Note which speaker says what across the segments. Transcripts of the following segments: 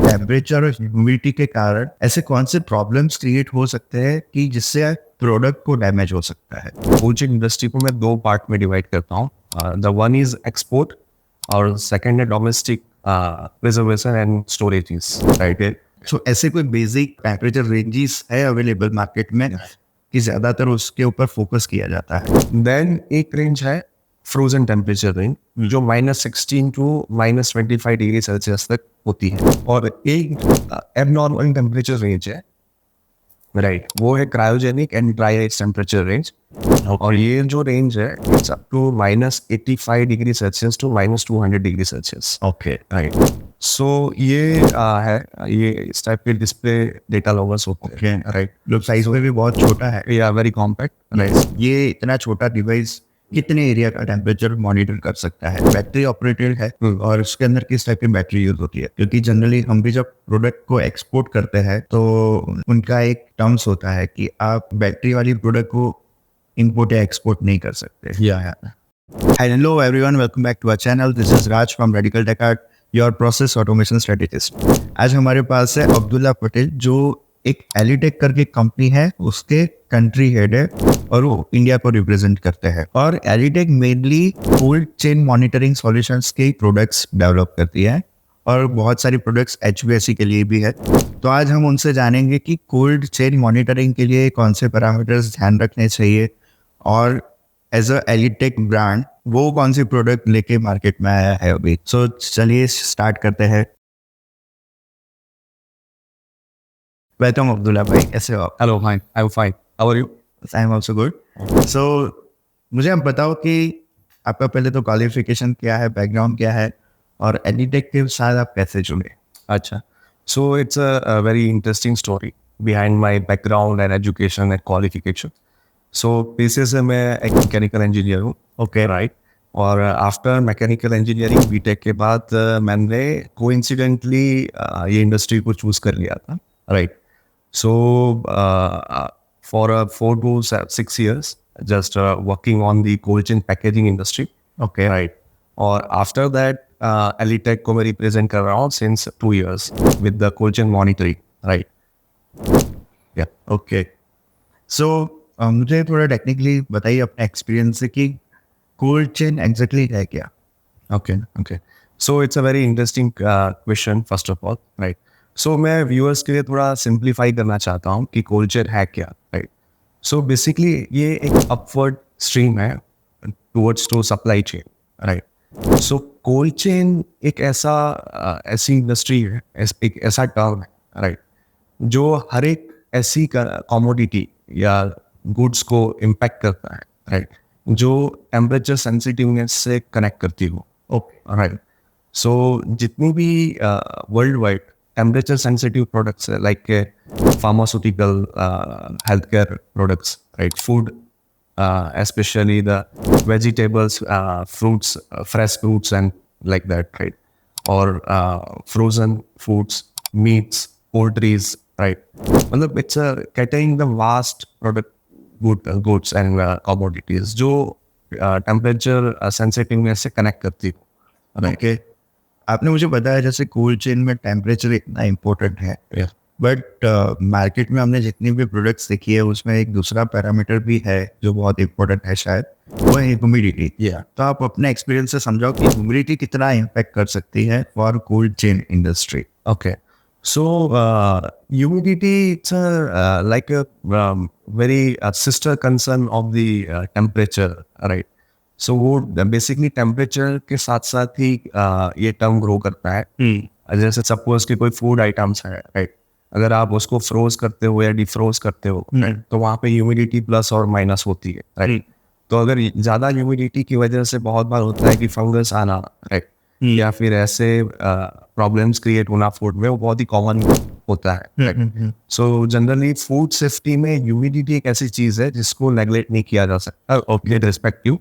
Speaker 1: Temperature और humidity के कारण ऐसे कौन से प्रॉब्लम्स क्रिएट हो सकते हैं कि जिससे प्रोडक्ट को डैमेज हो सकता है?
Speaker 2: कोचिंग इंडस्ट्री को मैं दो पार्ट में डिवाइड करता हूँ. द वन इज एक्सपोर्ट और सेकंड है domestic preservation and storages. Right.
Speaker 1: So ऐसे कोई बेसिक टेम्परेचर रेंजेस है अवेलेबल मार्केट में कि ज्यादातर उसके ऊपर फोकस किया जाता है?
Speaker 2: देन एक रेंज है फ्रोजन टेम्परेचर रेंज जो -16 टू -25 डिग्री सेल्सियस तक होती है. और एक एबनॉर्मल टेम्परेचर रेंज है. राइट. वो है cryogenic and dry ice temperature range. और ये जो रेंज है it's up to -85 degree Celsius to -200 degree Celsius.
Speaker 1: Okay.
Speaker 2: Right. So ये है ये इस टाइप के डिस्प्ले डेटा लॉगर्स होते हैं. राइट.
Speaker 1: लोग साइज में भी बहुत छोटा है.
Speaker 2: या वेरी कॉम्पैक्ट. राइट.
Speaker 1: ये इतना छोटा डिवाइस कितने एरिया का टेम्परेचर मॉनिटर कर सकता है? बैटरी ऑपरेटेड है और उसके अंदर किस टाइप की बैटरी यूज होती है? क्योंकि जनरली हम भी जब प्रोडक्ट को एक्सपोर्ट करते हैं तो उनका एक टर्म्स होता है कि आप बैटरी वाली प्रोडक्ट को इंपोर्ट या एक्सपोर्ट नहीं कर सकते. Hello everyone, welcome back to our channel. This is Raj from Radical Tech, your process automation strategist. आज हमारे पास है अब्दुल्ला पटेल जो एक एलिटेक करके कंपनी है, उसके कंट्री हेड है और वो इंडिया को रिप्रेजेंट करते हैं. और Elitech mainly cold chain monitoring solutions के प्रोडक्ट्स डेवलप करती है और बहुत सारी प्रोडक्ट्स HVAC के लिए भी है. तो आज हम उनसे जानेंगे कि कोल्ड चेन मॉनिटरिंग के लिए कौन से पैरामीटर्स ध्यान रखने चाहिए और एज अ एलिटेक ब्रांड वो कौन सी प्रोडक्ट लेके मार्केट में आया है अभी. सो चलिए स्टार्ट करते हैं. वेलकम अब्दुल्ला भाई, कैसे हो आप?
Speaker 2: Hello, fine. I am fine. How are you?
Speaker 1: I am also good. So मुझे आप बताओ कि आपका पहले तो क्वालिफिकेशन क्या है, बैकग्राउंड क्या है और एलिटेक के साथ आप कैसे जुड़े?
Speaker 2: अच्छा. So it's a very interesting story behind my background and education and qualification. So पेशे से मैं एक मैकेनिकल इंजीनियर हूँ.
Speaker 1: ओके.
Speaker 2: राइट. और आफ्टर मैकेनिकल इंजीनियरिंग बीटेक के बाद मैंने कोइंसिडेंटली ये इंडस्ट्री को चूज कर लिया था. Right. So for 4 to 6 years, just working on the cold chain packaging industry.
Speaker 1: Okay.
Speaker 2: Right. और after that, Elitech को मैं represent कर रहा हूँ since 2 years with the cold chain monitoring. Right.
Speaker 1: Yeah. Okay. So मुझे थोड़ा टेक्निकली बताइए अपने एक्सपीरियंस से कि कोल्ड चेन एग्जैक्टली है क्या?
Speaker 2: Okay. Okay. So it's a very interesting question first of all. Right. सो मैं व्यूअर्स के लिए थोड़ा सिंप्लीफाई करना चाहता हूँ कि कोल्ड चेन है क्या. राइट. सो बेसिकली ये एक अपवर्ड स्ट्रीम है towards to supply chain. Right. So cold chain एक ऐसी इंडस्ट्री है, एक ऐसा टर्म है. राइट. जो हर एक ऐसी कमोडिटी या गुड्स को इम्पैक्ट करता है. राइट. जो टेम्परेचर सेंसिटिवनेस से कनेक्ट करती हो.
Speaker 1: ओके.
Speaker 2: राइट. सो जितनी भी world wide temperature sensitive products like pharmaceutical, healthcare products, right? Food, especially the vegetables, fruits, fresh fruits and like that, right? Or frozen foods, meats, poultries, right? मतलब it's catering the vast product goods and commodities जो temperature sensitiveness से connect करती हो.
Speaker 1: right? Okay. आपने मुझे बताया जैसे cold chain में टेम्परेचर इतना इम्पोर्टेंट है, बट मार्केट में हमने जितनी भी प्रोडक्ट्स देखी है उसमें एक दूसरा पैरामीटर भी है जो बहुत इम्पोर्टेंट है शायद, वो है ह्यूमिडिटी. तो आप अपने एक्सपीरियंस से समझाओ कि ह्यूमिडिटी कितना इम्पैक्ट कर सकती है for cold chain industry.
Speaker 2: Okay. So humidity it's like a very sister concern of the temperature. Right. So वो बेसिकली टेम्परेचर के साथ साथ ही ये टर्म ग्रो करता है. जैसे सपोज कि कोई फूड आइटम्स है. राइट. अगर आप उसको फ्रोज करते हो या डिफ्रोज करते हो तो वहाँ पे ह्यूमिडिटी प्लस और माइनस होती है. राइट. तो अगर ज़्यादा ह्यूमिडिटी की वजह से बहुत बार होता है कि फंगस आना. राइट. या फिर ऐसे प्रॉब्लम्स क्रिएट होना फूड में, वो बहुत ही कॉमन होता है. सो जनरली फूड सेफ्टी में ह्यूमिडिटी एक ऐसी चीज़ है जिसको नेगलेक्ट नहीं किया जा सकता. Okay. Respective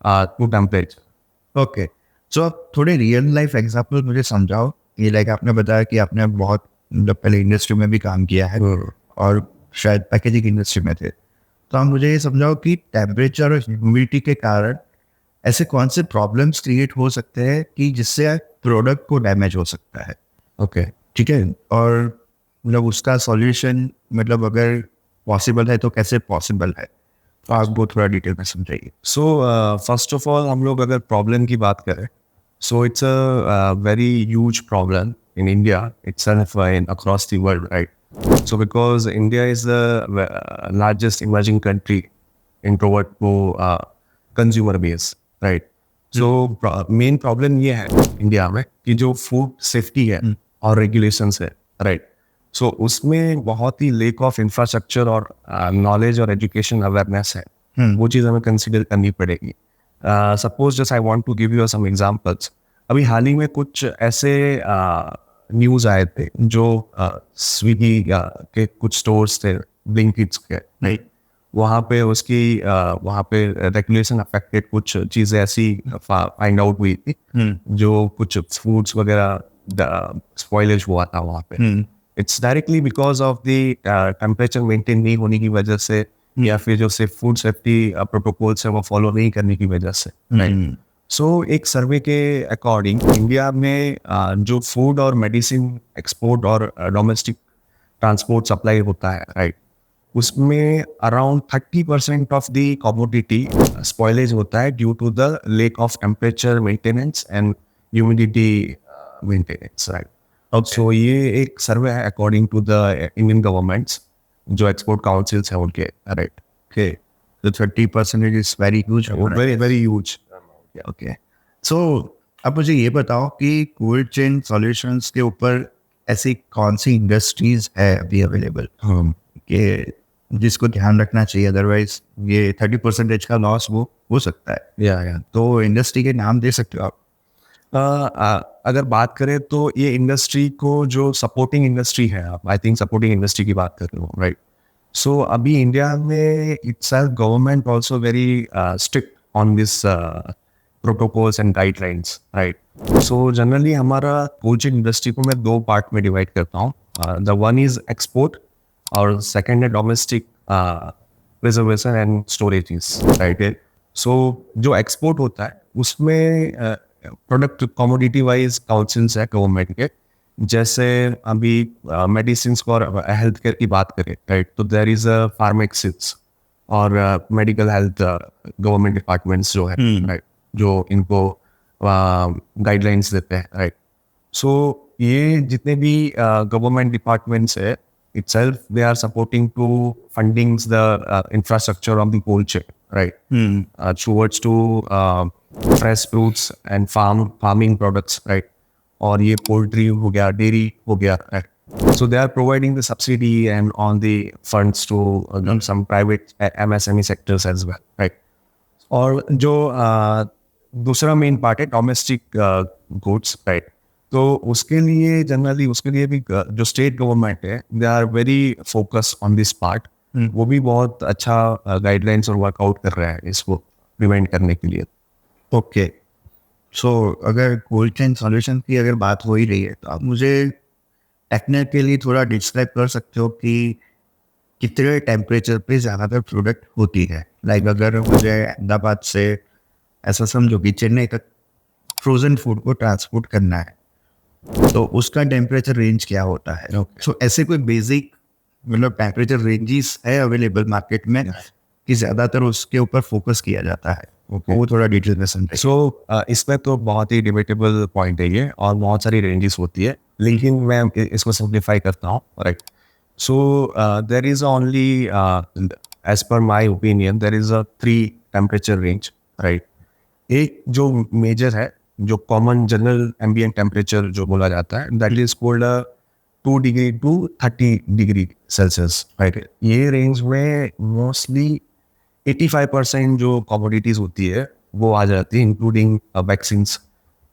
Speaker 2: to temperature.
Speaker 1: Okay. So आप थोड़े रियल लाइफ एग्जांपल मुझे समझाओ. ये लाइक आपने बताया कि आपने बहुत पहले इंडस्ट्री में भी काम किया है और शायद पैकेजिंग इंडस्ट्री में थे, तो आप मुझे ये समझाओ कि टेम्परेचर और ह्यूमिडिटी के कारण ऐसे कौन से प्रॉब्लम्स क्रिएट हो सकते हैं कि जिससे प्रोडक्ट को डैमेज हो सकता है.
Speaker 2: ओके.
Speaker 1: ठीक है, और मतलब उसका सॉल्यूशन मतलब अगर पॉसिबल है तो कैसे पॉसिबल है, तो आप वो थोड़ा डिटेल में समझाइए।
Speaker 2: सो फर्स्ट ऑफ ऑल हम लोग अगर प्रॉब्लम की बात करें, so it's a very huge problem in India itself and across the world, right? So because India is the largest emerging country introvert को consumer base, right? So main problem ये है India में कि जो food safety है और regulations है, right? So उसमें बहुत ही लेक ऑफ इंफ्रास्ट्रक्चर और नॉलेज और एजुकेशन अवेयरनेस है, वो चीज़ हमें कंसिडर करनी पड़ेगी। Suppose just I want to give you some examples. अभी हाल ही में कुछ ऐसे न्यूज़ आए थे जो स्विगी के कुछ स्टोर्स थे, ब्लिंकिट्स के, राइट? वहाँ पे वहाँ पे रेगुलेशन अफेक्टेड कुछ चीज़ें ऐसी फाइंड आउट हुई थी, जो कुछ फूड्स वगैरह स्पॉइलेज हुआ था वहाँ पे। It's directly because of the temperature maintain नहीं होने की वजह से, या फिर जो फूड सेफ्टी प्रोटोकॉल्स है वो फॉलो नहीं करने की वजह से, राइट? सो एक सर्वे के अकॉर्डिंग इंडिया में जो फूड और मेडिसिन एक्सपोर्ट और डोमेस्टिक ट्रांसपोर्ट सप्लाई होता है, राइट, उसमें around 30% of the commodity spoilage होता है due to the lack of temperature maintenance and humidity maintenance, right? So ये एक सर्वे है according to the Indian governments, जो एक्सपोर्ट काउंसिल्स हैं उनके, राइट?
Speaker 1: ओके, तो 30% is very huge,
Speaker 2: very very huge.
Speaker 1: Okay. So अब मुझे ये बताओ कि कोल्ड चेन सॉल्यूशंस के ऊपर ऐसी कौन सी इंडस्ट्रीज है अभी अवेलेबल कि जिसको ध्यान रखना चाहिए, अदरवाइज ये 30% का लॉस वो हो सकता है।
Speaker 2: या
Speaker 1: तो इंडस्ट्री के नाम दे सकते हो आप?
Speaker 2: अगर बात करें तो ये इंडस्ट्री को जो सपोर्टिंग इंडस्ट्री है, आप आई थिंक सपोर्टिंग इंडस्ट्री की बात कर रहे हो, राइट? सो अभी इंडिया में itself government also very strict on this protocols and guidelines, right? So generally हमारा कोल्ड चेन इंडस्ट्री को मैं दो पार्ट में डिवाइड करता हूँ। द वन इज एक्सपोर्ट और सेकेंड है domestic preservation and storages, right? So जो एक्सपोर्ट होता है उसमें प्रोडक्ट कमोडिटी वाइज काउंसिल्स है गवर्नमेंट के, जैसे अभी मेडिसिन और हेल्थ केयर की बात करें, राइट, तो देयर इज अ फार्मेक्सिस और मेडिकल हेल्थ गवर्नमेंट डिपार्टमेंट्स जो है, राइट, जो इनको गाइडलाइंस देते हैं, राइट? सो ये जितने भी गवर्नमेंट डिपार्टमेंट्स है itself, they are supporting to fundings the infrastructure of the cold chain, right? Towards to fresh fruits and farming products, right? और ये poultry हो गया, dairy हो गया, right? So they are providing the subsidy and on the funds to some private MSME sectors as well, right? और जो दूसरा main part है डोमेस्टिक गुड्स, राइट? तो उसके लिए जनरली उसके लिए भी जो स्टेट गवर्नमेंट है, they are very focus on this part. वो भी बहुत अच्छा गाइडलाइंस और वर्कआउट कर रहा है इसको प्रिवेंट करने के लिए।
Speaker 1: ओके, सो अगर कोल्ड चेन सॉल्यूशन की अगर बात हो ही रही है, तो आप मुझे टेक्निकली थोड़ा डिस्क्राइब कर सकते हो कि कितने टेम्परेचर पे ज़्यादातर प्रोडक्ट होती है? लाइक अगर मुझे अहमदाबाद से ऐसा समझो कि चेन्नई तक फ्रोजन फूड को ट्रांसपोर्ट करना है, तो उसका टेम्परेचर रेंज क्या होता है? सो ऐसे कोई बेसिक मतलब टेम्परेचर रेंजेस है अवेलेबल मार्केट में कि ज़्यादातर उसके ऊपर फोकस किया जाता है? वो थोड़ा डिटेल में समझे।
Speaker 2: सो इसमें तो बहुत ही डिबेटेबल पॉइंट है ये, और बहुत सारी रेंजेस होती है, लेकिन मैं इसको सिंप्लीफाई करता हूँ, right? So there is only as per my opinion there is a 3 temperature range, right? एक जो मेजर है, जो कॉमन जनरल एम्बिएंट टेम्परेचर जो बोला जाता है, that is cold 2 degree to 30 degree Celsius, right? ये रेंज में मोस्टली 85% जो कमोडिटीज होती है वो आ जाती है, including vaccines,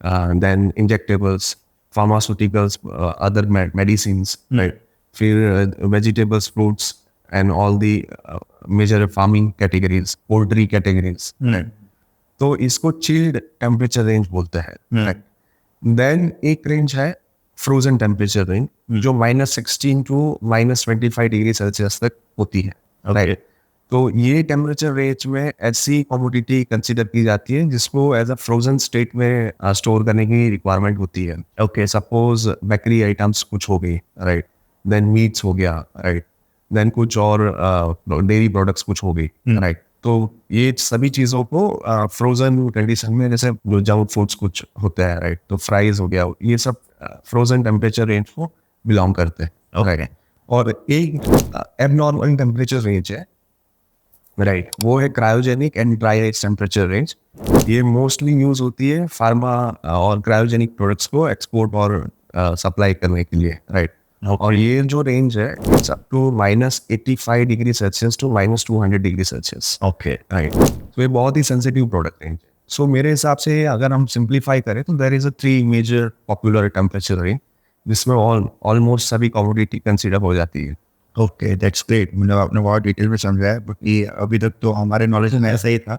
Speaker 2: then injectables, pharmaceuticals, other medicines, right? फिर vegetables, fruits and all the major farming categories, poultry categories, right? तो इसको चिल्ड टेम्परेचर रेंज बोलते हैं, राइट? देन एक रेंज है फ्रोजन टेम्परेचर रेंज, जो -16 टू -25 डिग्री सेल्सियस तक होती है, राइट? तो ये टेम्परेचर रेंज में ऐसी कमोडिटी कंसिडर की जाती है जिसको एज अ फ्रोजन स्टेट में स्टोर करने की रिक्वायरमेंट होती है. ओके, सपोज बेकरी आइटम्स कुछ हो गई, राइट, देन मीट्स हो गया, राइट, देन कुछ और डेयरी प्रोडक्ट्स कुछ हो गई, राइट. तो ये सभी चीज़ों को फ्रोजन कंडीशन में, जैसे जो जंक फूड्स कुछ होते हैं, राइट, तो फ्राइज हो गया, ये सब फ्रोजन टेम्परेचर रेंज को बिलोंग करते हैं.
Speaker 1: Okay.
Speaker 2: और एक एबनॉर्मल टेम्परेचर रेंज है, राइट, वो है cryogenic and dry ice temperature range. ये मोस्टली यूज होती है फार्मा और क्रायोजेनिक प्रोडक्ट्स को एक्सपोर्ट और सप्लाई करने के लिए, राइट. और ये जो रेंज है it's up to -85 degree Celsius to -200 degree Celsius.
Speaker 1: Okay.
Speaker 2: Right. तो ये बहुत ही सेंसिटिव प्रोडक्ट रेंज है. सो मेरे हिसाब से अगर हम सिंप्लीफाई करें तो there is a 3 major popular temperature range जिसमें ऑलमोस्ट सभी कमोडिटी कंसीडर हो जाती है.
Speaker 1: Okay, that's great. मतलब आपने बहुत डिटेल में समझाया, क्योंकि अभी तक तो हमारे नॉलेज में ऐसा ही था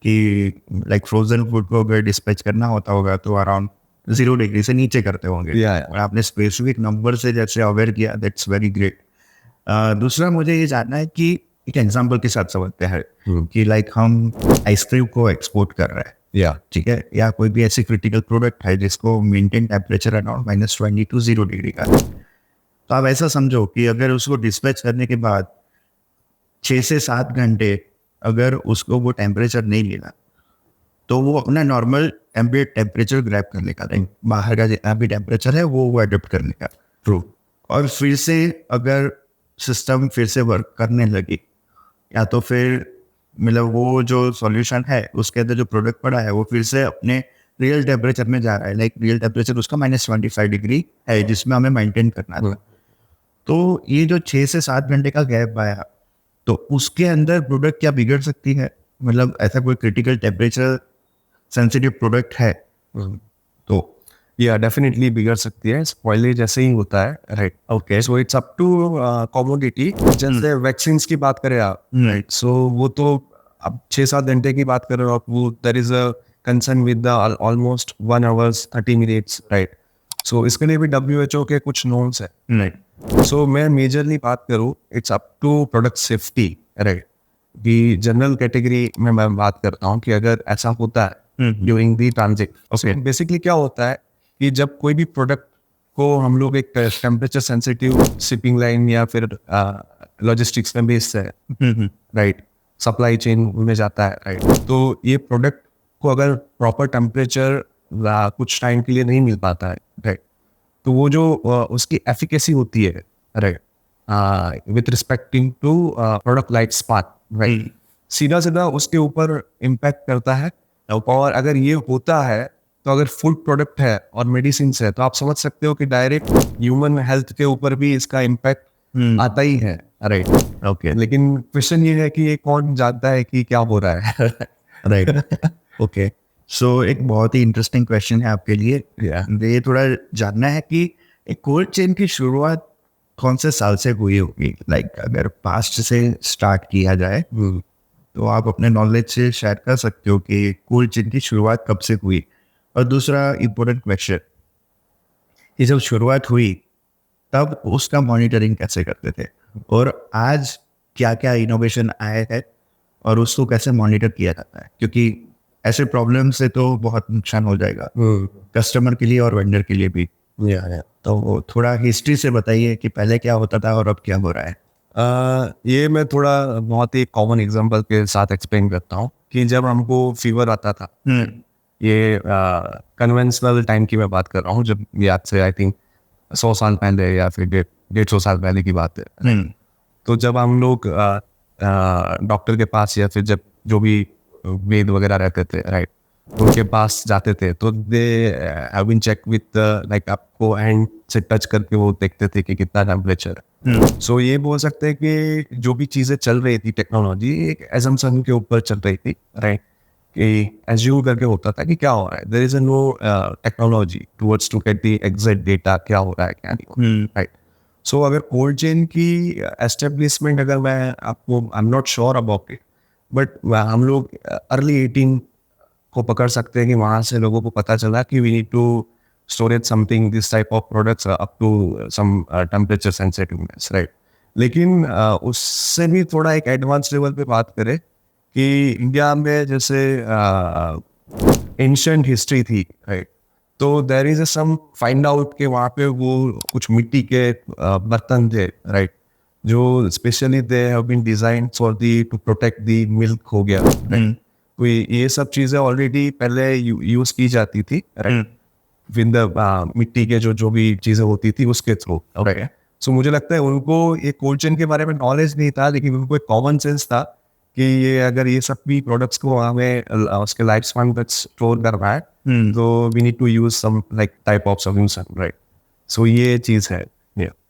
Speaker 1: कि लाइक फ्रोजन फूड को अगर डिस्पैच करना होता होगा तो अराउंड 0 डिग्री से नीचे करते होंगे.
Speaker 2: Yeah.
Speaker 1: और आपने स्पेसिफिक नंबर से जैसे अवेयर किया, दैट्स वेरी ग्रेट. दूसरा मुझे ये जानना है कि एक एग्जांपल के साथ समझते हैं कि लाइक हम आइसक्रीम को एक्सपोर्ट कर रहे हैं,
Speaker 2: या
Speaker 1: ठीक है, या कोई भी ऐसी क्रिटिकल प्रोडक्ट है जिसको maintain temperature around -20 to 0 degree का है. तो आप ऐसा समझो कि अगर उसको डिस्पैच करने के बाद 6 से 7 घंटे अगर उसको वो टेम्परेचर नहीं मिला तो वो अपना नॉर्मल एम्बिएंट टेम्परेचर ग्रैब कर लेगा, लाइक बाहर का जितना भी टेम्परेचर है वो अडोप्ट कर लेगा.
Speaker 2: ट्रू.
Speaker 1: और फिर से अगर सिस्टम फिर से वर्क करने लगे, या तो फिर मतलब वो जो सॉल्यूशन है उसके अंदर जो प्रोडक्ट पड़ा है वो फिर से अपने रियल टेम्परेचर में जा रहा है, लाइक रियल टेम्परेचर उसका -25 डिग्री है जिसमें हमें मेंटेन करना था. तो ये जो 6 से 7 घंटे का गैप आया तो उसके अंदर प्रोडक्ट क्या बिगड़ सकती है? मतलब ऐसा कोई क्रिटिकल टेम्परेचर सेंसिटिव प्रोडक्ट है तो
Speaker 2: या डेफिनेटली बिगड़ सकती है. स्पॉइलेज जैसे ही होता है, right. Okay, so it's up to commodity. जैसे वैक्सीन्स की बात करें आप, राइट, सो वो तो अब 6-7 घंटे की बात कर रहे हो आप, वो there is a concern with the almost 1 hours 30 minutes, right. So इसके लिए भी WHO के कुछ नॉर्म्स है,
Speaker 1: राइट.
Speaker 2: सो मैं मेजरली बात करूँ, it's up to product safety, right. कि जनरल कैटेगरी में मैं बात करता हूँ कि अगर ऐसा होता है during the transit, okay, basically क्या होता है कि जब कोई भी प्रोडक्ट को हम लोग एक टेम्परेचर सेंसिटिव शिपिंग लाइन या फिर लॉजिस्टिक्स में भेजते हैं, राइट, सप्लाई चेन में जाता है, राइट. तो ये प्रोडक्ट को अगर प्रॉपर टेम्परेचर कुछ टाइम के लिए नहीं मिल पाता है, राइट, तो वो जो उसकी एफिकेसी होती है, right, with respecting to product life span, right, सीधा सीधा उसके ऊपर इम्पैक्ट करता है. और अगर ये होता है तो अगर फूड प्रोडक्ट है और मेडिसिन है तो आप समझ सकते हो कि डायरेक्ट ह्यूमन हेल्थ के ऊपर भी इसका इम्पैक्ट आता ही है, राइट.
Speaker 1: ओके.
Speaker 2: लेकिन क्वेश्चन ये है कि ये कौन जानता है कि क्या हो रहा है.
Speaker 1: राइट. ओके. सो एक बहुत ही इंटरेस्टिंग क्वेश्चन है आपके लिए. ये थोड़ा जानना है कि एक कोल्ड चेन की शुरुआत कौन से साल से हुई होगी, लाइक अगर पास्ट से स्टार्ट किया जाए तो आप अपने नॉलेज से शेयर कर सकते हो कि कोल्ड चेन की शुरुआत कब से हुई. और दूसरा इम्पोर्टेंट क्वेश्चन, ये जब शुरुआत हुई तब उसका मॉनिटरिंग कैसे करते थे, और आज क्या क्या इनोवेशन आए हैं और उसको कैसे मॉनिटर किया जाता है, क्योंकि ऐसे प्रॉब्लम से तो बहुत नुकसान हो जाएगा कस्टमर के लिए और वेंडर के लिए भी. तो थोड़ा हिस्ट्री से बताइए कि पहले क्या होता था और अब क्या हो रहा है.
Speaker 2: ये मैं थोड़ा बहुत ही कॉमन एग्जांपल के साथ एक्सप्लेन करता हूँ कि जब हमको फीवर आता था, ये कन्वेंशनल टाइम की मैं बात कर रहा हूँ, जब ये आज से आई थिंक 100 साल पहले या फिर 150 साल पहले की बात है. तो जब हम लोग डॉक्टर के पास या फिर जब जो भी वेद वगैरह रहते थे, राइट, उनके पास जाते थे तो they have been check with like आपको हैंड से टच करके वो देखते थे कि कितना टेम्परेचर है. सो ये बोल सकते हैं कि जो भी चीज़ें चल रही थी टेक्नोलॉजी एक एजम्पशन के ऊपर चल रही थी, राइट, कि एज्यूम करके होता था कि क्या हो रहा है. There is a no technology towards to get the exact data क्या हो रहा है क्या नहीं, राइट. सो अगर कोल्ड चेन की एस्टेब्लिशमेंट अगर मैं आपको I am not sure about it, but हम लोग अर्ली 18 को पकड़ सकते हैं कि वहाँ से लोगों को पता चला कि we need to storage something this type of products up to some temperature sensitiveness, right. लेकिन उससे भी थोड़ा एक एडवांस लेवल पे बात करें कि इंडिया में जैसे एंशिएंट हिस्ट्री थी, राइट? तो there is some find out के वहाँ पे वो कुछ मिट्टी के बर्तन थे, राइट? जो specially they have been designed for the to protect the milk हो गया, right? तो ये सब चीजें ऑलरेडी पहले यूज की जाती थी, राइट? विद द मिट्टी के जो भी चीजें होती थी उसके थ्रू, राइट? सो मुझे लगता है उनको ये कोल्ड चेन के बारे में नॉलेज नहीं था, लेकिन उनको एक कॉमन सेंस था कि ये अगर ये सब भी प्रोडक्ट्स को हमें उसके लाइफ स्पैन तक स्टोर करना है, तो we need to use some like type of solution, right? So ये चीज है।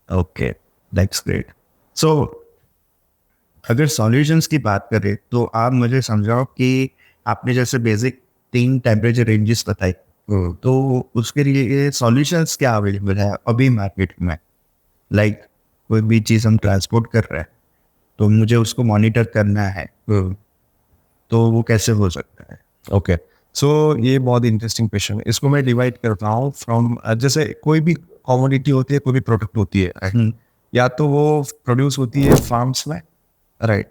Speaker 1: Okay, that's great. सो अगर सॉल्यूशंस की बात करें तो आप मुझे समझाओ कि आपने जैसे बेसिक 3 टेम्परेचर रेंजेस बताई, तो उसके लिए सॉल्यूशंस क्या अवेलेबल है अभी मार्केट में? लाइक कोई भी चीज़ हम ट्रांसपोर्ट कर रहे हैं तो मुझे उसको मॉनिटर करना है, तो वो कैसे हो सकता है?
Speaker 2: ओके, सो ये बहुत इंटरेस्टिंग क्वेश्चन है। इसको मैं डिवाइड करता हूँ फ्रॉम, जैसे कोई भी कमोडिटी होती है, कोई भी प्रोडक्ट होती है, right? या तो वो प्रोड्यूस होती है फार्म्स में, राइट?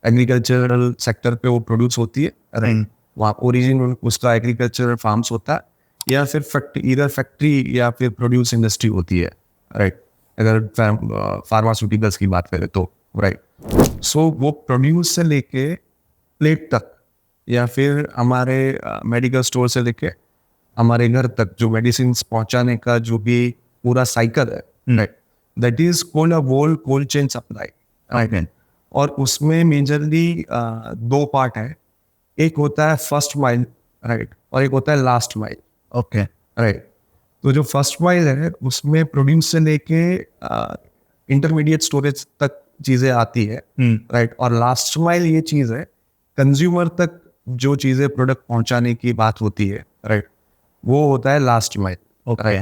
Speaker 2: एग्रीकल्चरल सेक्टर पे वो प्रोड्यूस होती है, राइट? वहाँ ओरिजिन उसका एग्रीकल्चरल फार्म्स होता है, या फिर इधर फैक्ट्री या फिर प्रोड्यूस इंडस्ट्री होती है, राइट? अगर फार्मास्यूटिकल्स की बात करें तो, राइट? सो वो प्रोड्यूस से लेके प्लेट तक, या फिर हमारे मेडिकल स्टोर से लेके हमारे घर तक जो मेडिसिन पहुंचाने का जो भी पूरा साइकिल है, right? That is called a whole cold chain supply, right? और उसमें मेजरली 2 पार्ट है। एक होता है फर्स्ट माइल, राइट? और एक होता है लास्ट माइल,
Speaker 1: ओके,
Speaker 2: राइट? तो जो फर्स्ट माइल है उसमें प्रोड्यूस से लेके इंटरमीडिएट स्टोरेज तक चीजें आती है, राइट? और लास्ट माइल ये चीज है कंज्यूमर तक जो चीजें प्रोडक्ट पहुंचाने की बात होती है, राइट? वो होता है लास्ट माइल,
Speaker 1: ओके।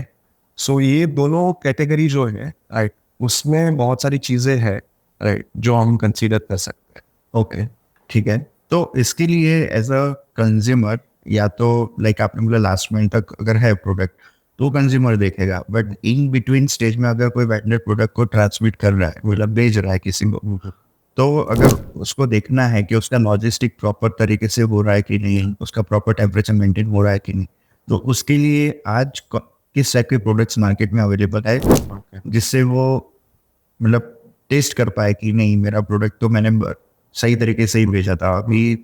Speaker 2: सो ये दोनों कैटेगरी जो है, राइट, उसमें बहुत सारी चीजें हैं, राइट, जो हम कंसीडर कर सकते हैं।
Speaker 1: ओके, ठीक है। तो इसके लिए एज अ कंज्यूमर, या तो लाइक आपने बोला लास्ट माइल तक अगर है प्रोडक्ट तो कंज्यूमर देखेगा, बट इन बिटवीन स्टेज में अगर कोई वेंडर प्रोडक्ट को ट्रांसमिट कर रहा है, मतलब भेज रहा है किसी को, तो अगर उसको देखना है कि उसका लॉजिस्टिक प्रॉपर तरीके से हो रहा है कि नहीं, उसका प्रॉपर टेम्परेचर मेंटेन हो रहा है कि नहीं, तो उसके लिए आज किस टाइप के प्रोडक्ट्स मार्केट में अवेलेबल है जिससे वो मतलब टेस्ट कर पाए कि नहीं मेरा प्रोडक्ट तो मैंने सही तरीके से ही भेजा था, अभी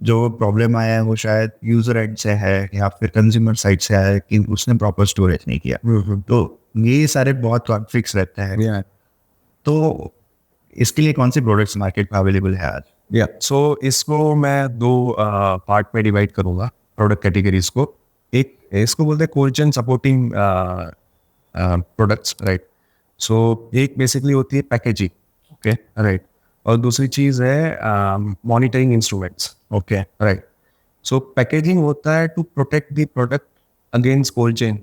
Speaker 1: जो प्रॉब्लम आया है वो शायद यूजर एंड से है या फिर कंज्यूमर साइड से आया है कि उसने प्रॉपर स्टोरेज नहीं किया। तो ये सारे बहुत कॉन्फ्लिक्ट्स रहते हैं। तो इसके लिए कौन से प्रोडक्ट्स मार्केट में अवेलेबल है आज?
Speaker 2: सो इसको मैं 2 पार्ट में डिवाइड करूंगा प्रोडक्ट कैटेगरीज को। एक इसको बोलते हैं cold chain supporting products, right? So एक बेसिकली होती है पैकेजिंग, ओके, राइट? और दूसरी चीज है monitoring instruments,
Speaker 1: okay,
Speaker 2: right? So packaging होता है to protect the product against cold chain,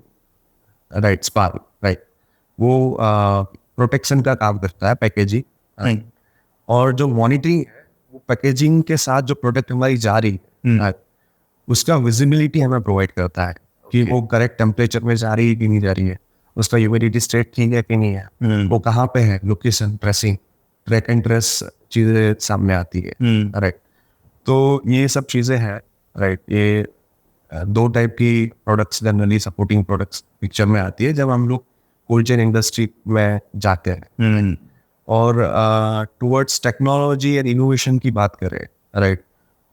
Speaker 2: right, spark, right? वो प्रोटेक्शन का काम करता है पैकेजिंग, राइट? और जो मॉनिटरिंग है वो पैकेजिंग के साथ जो प्रोडक्ट हमारी जा रही है, right, उसका विजिबिलिटी हमें प्रोवाइड करता है कि वो करेक्ट टेम्परेचर में जा रही है कि नहीं जा रही है, उसका ह्यूमिडिटी स्टेट ठीक है कि नहीं है, वो कहाँ पे है, location, tracing, track and trace चीजें सामने आती है, राइट? तो ये सब चीजें हैं, राइट? ये 2 टाइप की products generally supporting products picture में आती है जब हम लोग कोल्ड चेन इंडस्ट्री में जाते हैं। और टुवर्ड्स टेक्नोलॉजी एंड इनोवेशन की बात करें, राइट,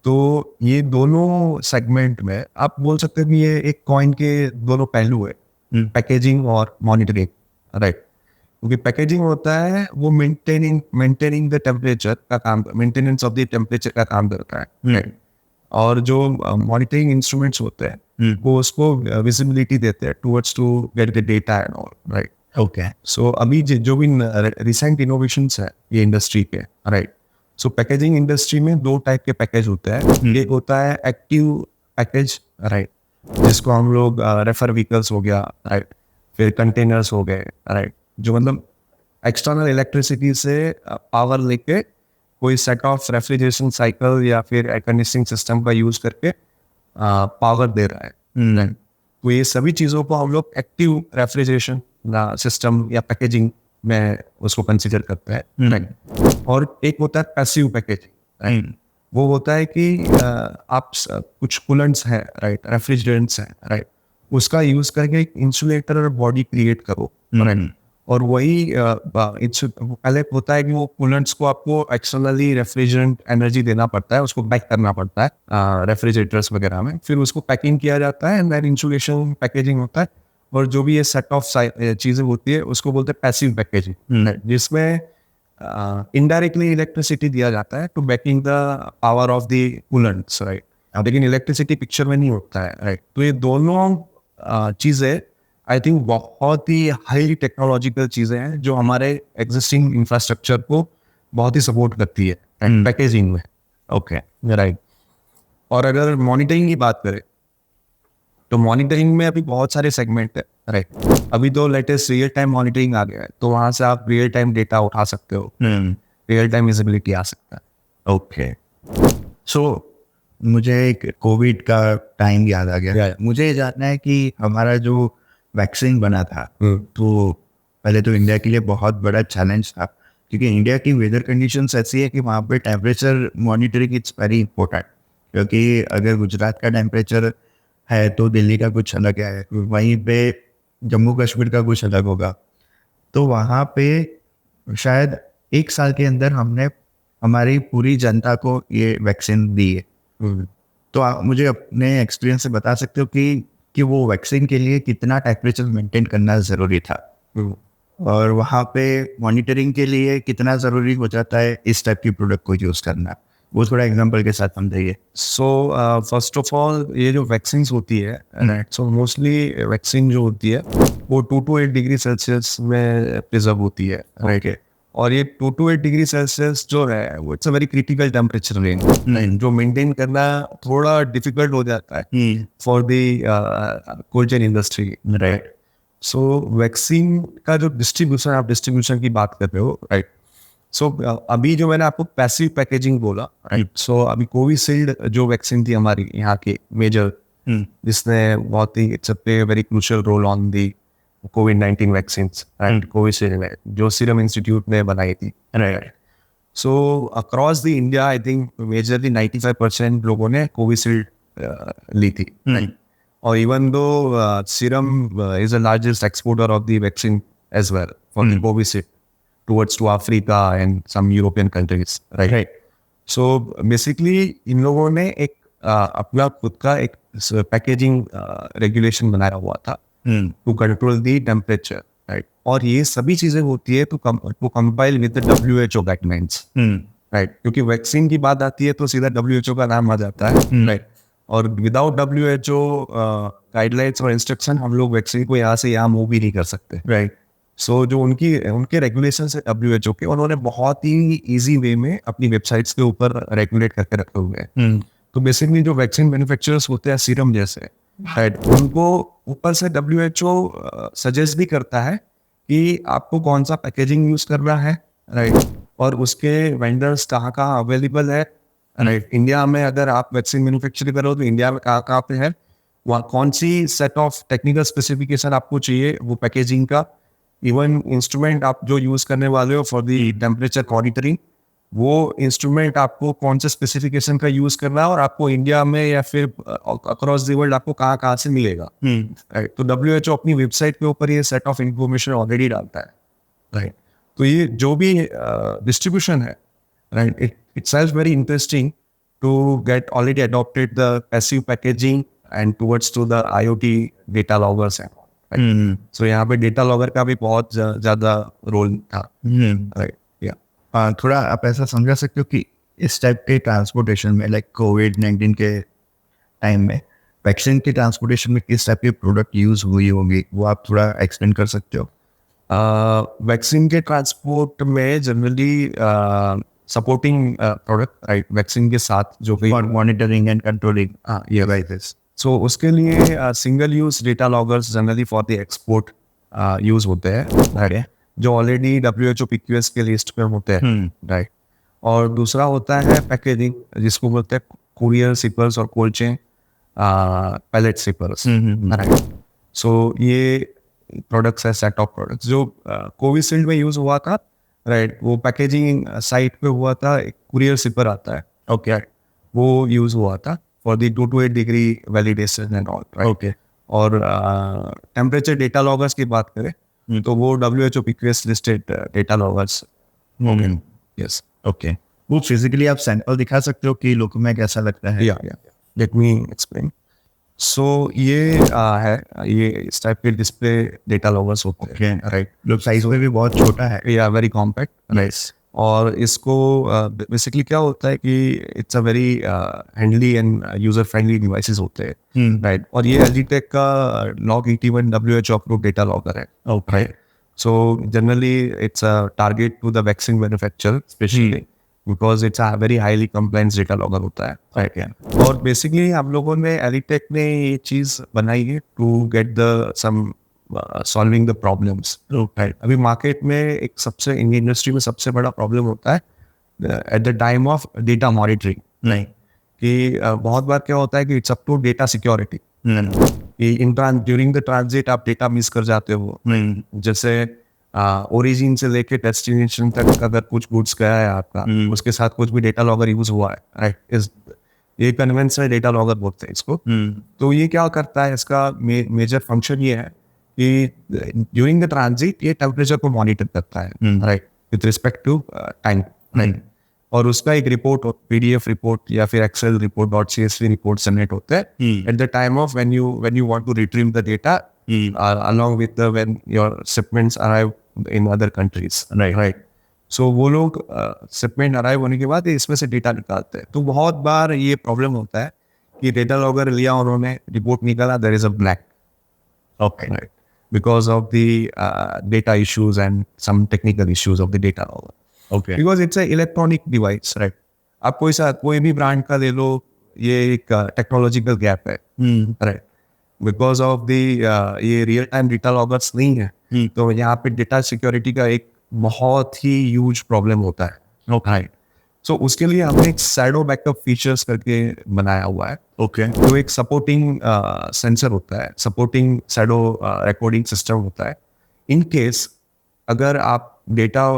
Speaker 2: तो ये दोनों सेगमेंट में आप बोल सकते हैं कि ये एक कॉइन के दोनों पहलू है, पैकेजिंग और मॉनिटरिंग, राइट? क्योंकि पैकेजिंग होता है वो मेंटेनिंग द टेम्परेचर का काम, मेंटेनेंस ऑफ द टेम्परेचर का काम करता है, राइट? और जो मॉनिटरिंग इंस्ट्रूमेंट्स होते हैं वो उसको विजिबिलिटी देते हैं towards to get the data and all, right?
Speaker 1: Okay.
Speaker 2: So अभी जो भी रिसेंट इनोवेशंस है ये इंडस्ट्री के, राइट? सो पैकेजिंग इंडस्ट्री में 2 टाइप के पैकेज होते हैं। एक होता है एक्टिव पैकेज, राइट, जिसको हम लोग रेफर व्हीकल्स हो गया, राइट, फिर कंटेनर्स हो गए, राइट, जो मतलब एक्सटर्नल इलेक्ट्रिसिटी से पावर लेके कोई सेट ऑफ रेफ्रिजरेशन साइकिल या फिर एयर कंडीशनिंग सिस्टम का यूज करके पावर दे रहा है, राइट? तो ये सभी चीज़ों को हम लोग एक्टिव रेफ्रिजरेशन सिस्टम या पैकेजिंग में उसको कंसिडर करते हैं, राइट। और एक होता है पैसिव पैकेजिंग, राइट। वो होता है कि आप कुछ कूलेंट्स हैं, राइट, रेफ्रिजरेंट्स हैं, राइट, उसका यूज करके एक इंसुलेटर और बॉडी क्रिएट करो, राइट। और वही पहले होता है कि वो कूलेंट्स को आपको एक्सटर्नली रेफ्रिजरेंट एनर्जी देना पड़ता है, उसको पैक करना पड़ता है रेफ्रिजरेटर्स वगैरह में, फिर उसको पैकिंग किया जाता है, एंड देन इंसुलेशन पैकेजिंग होता है। और जो भी ये सेट ऑफ चीजें होती है उसको बोलते हैं पैसिव पैकेजिंग, जिसमें इनडायरेक्टली इलेक्ट्रिसिटी दिया जाता है to backing the power of the coolants, right. लेकिन इलेक्ट्रिसिटी पिक्चर में नहीं होता है, राइट। तो ये दोनों चीजें आई थिंक बहुत ही हाईली टेक्नोलॉजिकल चीजें हैं जो हमारे एग्जिस्टिंग इंफ्रास्ट्रक्चर को बहुत ही सपोर्ट करती है पैकेजिंग में।
Speaker 1: Okay,
Speaker 2: right. और अगर मॉनिटरिंग की बात करें तो मॉनिटरिंग में अभी बहुत सारे सेगमेंट है, राइट। अभी तो लेटेस्ट रियल टाइम मॉनिटरिंग आ गया है, तो वहां से आप रियल टाइम डेटा उठा सकते हो, रियल टाइम विजिबिलिटी आ सकता है।
Speaker 1: ओके। सो मुझे एक कोविड का टाइम याद आ गया। मुझे ये जानना है कि हमारा जो वैक्सीन बना था, तो पहले तो इंडिया के लिए बहुत बड़ा चैलेंज था, क्योंकि इंडिया की वेदर कंडीशंस ऐसी है कि वहाँ पे temperature monitoring it's very important. क्योंकि अगर गुजरात का टेम्परेचर है तो दिल्ली का कुछ अलग है, वहीं पे जम्मू कश्मीर का कुछ अलग होगा। तो वहाँ पे शायद 1 साल के अंदर हमने हमारी पूरी जनता को ये वैक्सीन दी है। तो आप मुझे अपने एक्सपीरियंस से बता सकते हो कि वो वैक्सीन के लिए कितना टेम्परेचर मेंटेन करना ज़रूरी था, और वहाँ पे मॉनिटरिंग के लिए कितना ज़रूरी हो जाता है इस टाइप की प्रोडक्ट को यूज़ करना, वो थोड़ा एग्जांपल के साथ समझाइए।
Speaker 2: सो फर्स्ट ऑफ ऑल ये जो वैक्सीन होती है, राइट, सो मोस्टली वैक्सीन जो होती है वो 2 to 8 डिग्री सेल्सियस में प्रिजर्व होती है, राइट। और ये 2 to 8 डिग्री सेल्सियस जो है वो it's a very critical temperature range, जो मेंटेन करना थोड़ा डिफिकल्ट हो जाता है for the cold chain industry, right. So vaccine का जो डिस्ट्रीब्यूशन की बात कर रहे हो, राइट। सो अभी जो मैंने आपको पैसिव पैकेजिंग बोला, राइट। सो अभी कोविशील्ड जो वैक्सीन थी हमारी यहाँ की मेजर, जिसने बहुत ही it's play very crucial role on the कोविड-19 वैक्सीन, राइट, कोविशील्ड में जो सीरम इंस्टीट्यूट ने बनाई थी, right. So across the India I think majorly 95% लोगों ने कोविशील्ड ली थी, राइट। और even though Serum is the largest exporter of the vaccine as well for the Covishield towards to Africa and some European countries, right? So basically इन लोगों ने एक अपना खुद का एक पैकेजिंग रेगुलेशन बनाया हुआ था to control the temperature, right. और ये सभी चीजें होती है to compile with the WHO guidelines, right. क्योंकि वैक्सीन की बात आती है तो सीधा WHO का नाम आ जाता है, राइट। और विदाउट WHO गाइडलाइंस और इंस्ट्रक्शन हम लोग वैक्सीन को यहाँ से यहाँ मूव भी नहीं कर सकते, राइट। सो जो उनके रेगुलेशन है WHO के, उन्होंने बहुत ही इजी वे में अपनी वेबसाइट्स के ऊपर रेगुलेट करके रखे हुए हैं। तो बेसिकली जो वैक्सीन मैन्युफैक्चरर्स होते हैं सीरम जैसे, राइट, उनको ऊपर से WHO सजेस्ट भी करता है कि आपको कौन सा पैकेजिंग यूज करना है, राइट। और उसके वेंडर्स कहाँ कहाँ अवेलेबल है, राइट। इंडिया में अगर आप वैक्सीन मैन्युफैक्चर करो तो इंडिया में कहाँ कहाँ पे है, वहाँ कौन सी सेट ऑफ टेक्निकल स्पेसिफिकेशन आपको चाहिए वो पैकेजिंग का, इवन इंस्ट्रूमेंट आप जो यूज करने वाले हो फॉर दी टेम्परेचर मॉनिटरिंग, वो इंस्ट्रूमेंट आपको कौन से स्पेसिफिकेशन का यूज करना है और आपको इंडिया में या फिर अक्रॉस द वर्ल्ड आपको कहाँ कहाँ से मिलेगा, राइट। तो WHO अपनी वेबसाइट के ऊपर ये सेट ऑफ इंफॉर्मेशन ऑलरेडी डालता है, राइट। तो ये जो भी डिस्ट्रीब्यूशन है, right, it's very interesting to get already adopted the passive packaging and towards to the IoT data loggers हैं, सो यहाँ पे डेटा लॉगर का भी बहुत ज्यादा रोल था, राइट।
Speaker 1: थोड़ा आप ऐसा समझा सकते हो कि इस टाइप के ट्रांसपोर्टेशन में, लाइक कोविड-19 के टाइम में वैक्सीन के ट्रांसपोर्टेशन में किस टाइप की प्रोडक्ट यूज हुई होगी, वो आप थोड़ा एक्सप्लेन कर सकते हो?
Speaker 2: वैक्सीन के ट्रांसपोर्ट में generally supporting product, right, vaccine के साथ जो भी
Speaker 1: मॉनिटरिंग एंड कंट्रोलिंग,
Speaker 2: ये राइट दिस। सो उसके लिए single use data loggers generally for the export use होते हैं, राइट, जो ऑलरेडी WHO PQS के लिस्ट में होते हैं, राइट। और दूसरा होता है पैकेजिंग, जिसको बोलते हैं कुरियर शिपर्स और cold chain pallet shippers, right. So ये प्रोडक्ट्स है, सेट ऑफ प्रोडक्ट्स जो कोविशील्ड में यूज हुआ था, राइट, वो पैकेजिंग साइट पे हुआ था, एक कुरियर शिपर आता है, ओके, वो यूज हुआ था for the 2 to 8 degree validation and all, right.
Speaker 1: Okay.
Speaker 2: और टेम्परेचर डेटा लॉगर्स की बात करें तो वो WHO PQS listed data loggers,
Speaker 1: okay.
Speaker 2: Yes,
Speaker 1: okay, वो फिजिकली आप सैंपल दिखा सकते हो कि लोगों में कैसा लगता है?
Speaker 2: या लेट मी एक्सप्लेन। सो ये ये इस टाइप के डिस्प्ले डेटा लॉगर्स होते हैं, राइट।
Speaker 1: लोग साइज में भी बहुत छोटा है।
Speaker 2: या वेरी कॉम्पैक्ट, राइट। और इसको बेसिकली क्या होता है कि it's a very handy and user friendly devices होते हैं, राइट। और ये Logitech का Log81 WHO approved data logger है, right. So generally it's a target to the vaccine manufacturer specially because it's a very highly compliance data logger होता है, right. और basically हम लोगों ने Logitech ने ये चीज बनाई है to get the some solving the problems, right. अभी मार्केट में एक सबसे इंडस्ट्री में सबसे बड़ा प्रॉब्लम होता है at the time of data monitoring,
Speaker 1: नहीं
Speaker 2: कि बहुत बार क्या होता है कि it's up to data security, कि ड्यूरिंग द ट्रांजिट आप डेटा मिस कर जाते हो। जैसे ओरिजिन से लेके डेस्टिनेशन तक अगर कुछ गुड्स गया है आपका, उसके साथ कुछ भी डेटा लॉगर यूज हुआ है, राइट, ये कन्वेंशनल डेटा लॉगर बोलते हैं इसको। तो ये क्या करता है, इसका मेजर फंक्शन ये है कि ड्यूरिंग द ट्रांजिट ये टेम्परेचर को मॉनिटर करता है, right, with respect to time, right. और उसका एक रिपोर्ट, PDF रिपोर्ट या फिर Excel report .csv report generate होता है at the time of when you want to retrieve the data along with the when your shipments arrive in other countries, right. So वो लोग shipment arrive होने के बाद इसमें से डेटा निकालते हैं। तो बहुत बार ये प्रॉब्लम होता है कि डेटा लॉगर लिया, उन्होंने रिपोर्ट निकाला, there is a black,
Speaker 1: okay,
Speaker 2: right, because of the data issues and some technical issues of the data logger,
Speaker 1: okay,
Speaker 2: because it's a electronic device, right. आप कोई भी ब्रांड का ले लो, ये एक टेक्नोलॉजिकल गैप है, राइट। बिकॉज ऑफ द ये real time data loggers नहीं है, तो यहाँ पे डेटा सिक्योरिटी का एक बहुत ही ह्यूज प्रॉब्लम होता है, राइट। सो उसके लिए हमने एक शैडो बैकअप फीचर्स करके बनाया हुआ है,
Speaker 1: ओके,
Speaker 2: तो एक सपोर्टिंग सेंसर होता है, सपोर्टिंग शैडो रिकॉर्डिंग सिस्टम होता है। इन केस अगर आप डेटा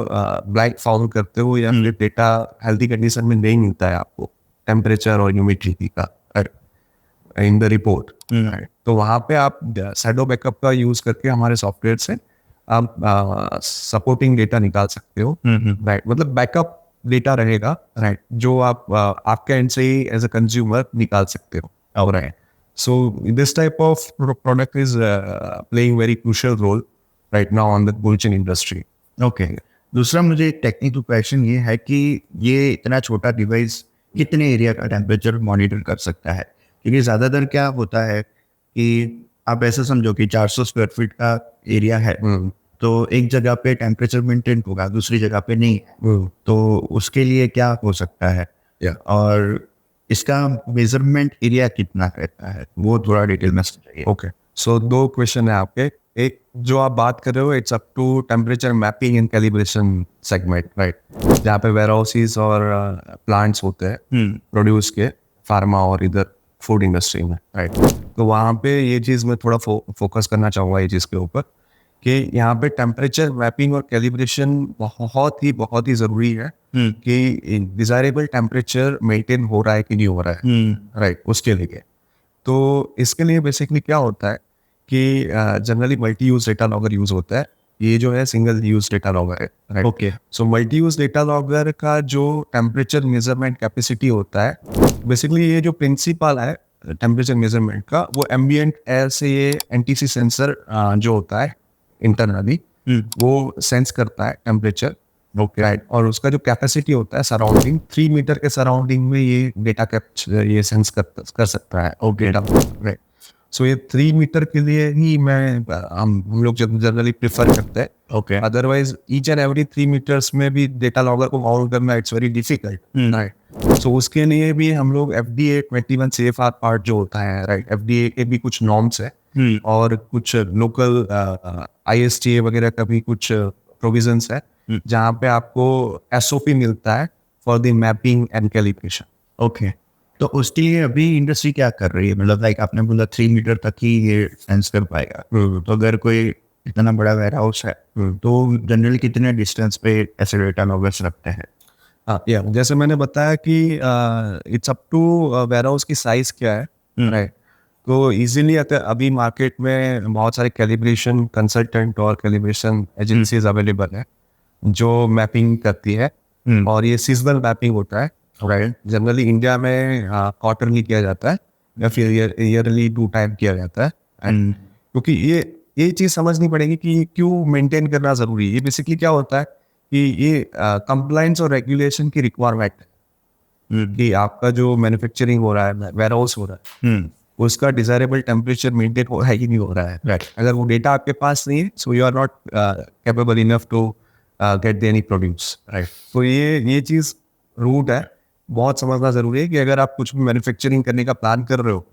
Speaker 2: ब्लैक फाउंड करते हो या फिर डेटा हेल्थी कंडीशन में नहीं मिलता है आपको टेम्परेचर और ह्यूमिडिटी का इन द रिपोर्ट, तो वहाँ पे आप शैडो बैकअप का यूज करके हमारे सॉफ्टवेयर से आप सपोर्टिंग डेटा निकाल सकते हो, राइट। मतलब बैकअप डेटा रहेगा, राइट, जो आप आपके एंड से ही एज अ कंज्यूमर निकाल सकते हो, right. So this type of product is playing very crucial role right now on the cold chain industry.
Speaker 1: Okay. दूसरा मुझे टेक्निकल क्वेश्चन ये है कि ये इतना छोटा डिवाइस कितने एरिया का टेम्परेचर मॉनिटर कर सकता है? क्योंकि ज़्यादातर क्या होता है कि आप ऐसा समझो कि 400 स्क्वायर फीट का एरिया है, तो एक जगह पे टेम्परेचर मेंटेन होगा, दूसरी जगह पे नहीं है, तो उसके लिए क्या हो सकता है? और इसका मेजरमेंट एरिया कितना रहता है, वो थोड़ा डिटेल में समझाइए।
Speaker 2: ओके, सो 2 क्वेश्चन है आपके। एक जो आप बात कर रहे हो, it's up to temperature mapping and calibration segment, right, जहाँ पे वेयरहाउसेस और प्लांट्स होते हैं प्रोड्यूस के फार्मा और इधर फूड इंडस्ट्री में, राइट। तो वहाँ पे ये चीज़ मैं थोड़ा फोकस करना चाहूँगा ये चीज़ के ऊपर कि यहाँ पे टेम्परेचर मैपिंग और कैलिब्रेशन बहुत ही ज़रूरी है कि डिजायरेबल टेम्परेचर मेंटेन हो रहा है कि नहीं हो रहा है, राइट, उसके लिए। तो इसके लिए बेसिकली क्या होता है कि generally multi use data logger use होता है। ये जो है सिंगल यूज डेटा लॉगर है, right.
Speaker 1: Okay.
Speaker 2: So multi use data logger का जो टेम्परेचर मेजरमेंट कैपेसिटी होता है, बेसिकली ये जो प्रिंसिपल है टेम्परेचर मेजरमेंट का, वो एम्बिएंट एयर से ये एनटीसी सेंसर जो होता है इंटरनली, वो सेंस करता है टेम्परेचर, ओके, राइट। और उसका जो कैपेसिटी होता है सराउंडिंग 3 मीटर के सराउंडिंग में ये डेटा कैप्चर ये सेंस कर सकता है, ओके, राइट। सो ये 3 मीटर के लिए ही हम लोग जनरली प्रेफर करते हैं,
Speaker 1: okay.
Speaker 2: Otherwise each and every 3 meters में भी डेटा लॉगर को माउंट करना it's very difficult, right. So उसके लिए भी हम लोग FDA 21 CFR पार्ट जो होता है, राइट, FDA के भी कुछ नॉर्म्स है और कुछ लोकल ISTA वगैरह का भी कुछ प्रोविजंस है, जहाँ पे आपको SOP मिलता है for the mapping and calibration.
Speaker 1: Okay, तो उसके लिए अभी इंडस्ट्री क्या कर रही है? मतलब लाइक आपने बोला 3 मीटर तक ही ये सेंस कर पाएगा, तो अगर कोई इतना बड़ा वेयर हाउस है, तो जनरली कितने डिस्टेंस पे ऐसे डेटा लॉगर्स रखते हैं?
Speaker 2: हाँ, या जैसे मैंने बताया कि it's up to warehouse की साइज क्या है, राइट। तो इजीली अभी मार्केट में बहुत सारे कैलिब्रेशन कंसल्टेंट और कैलिब्रेशन एजेंसीज अवेलेबल है जो मैपिंग करती है, और ये सीजनल मैपिंग होता है, राइट। जनरली इंडिया में क्वार्टरली किया जाता है या फिर ईयरली 2 टाइम किया जाता है, क्योंकि ये चीज़ समझनी पड़ेगी कि क्यों मेंटेन करना ज़रूरी है। ये बेसिकली क्या होता है कि ये कंप्लाइंस और रेगुलेशन की रिक्वायरमेंट है कि आपका जो मैन्युफैक्चरिंग हो रहा है, वेयर हाउस हो रहा है, उसका डिजायरेबल टेम्परेचर मेंटेन हो रहा है कि नहीं हो रहा है, राइट। अगर वो डेटा आपके पास नहीं है, so you are not capable enough to get any produce, right. तो ये चीज़ रूट है, बहुत समझना जरूरी है कि अगर आप कुछ भी मैन्युफैक्चरिंग करने का प्लान कर रहे हो,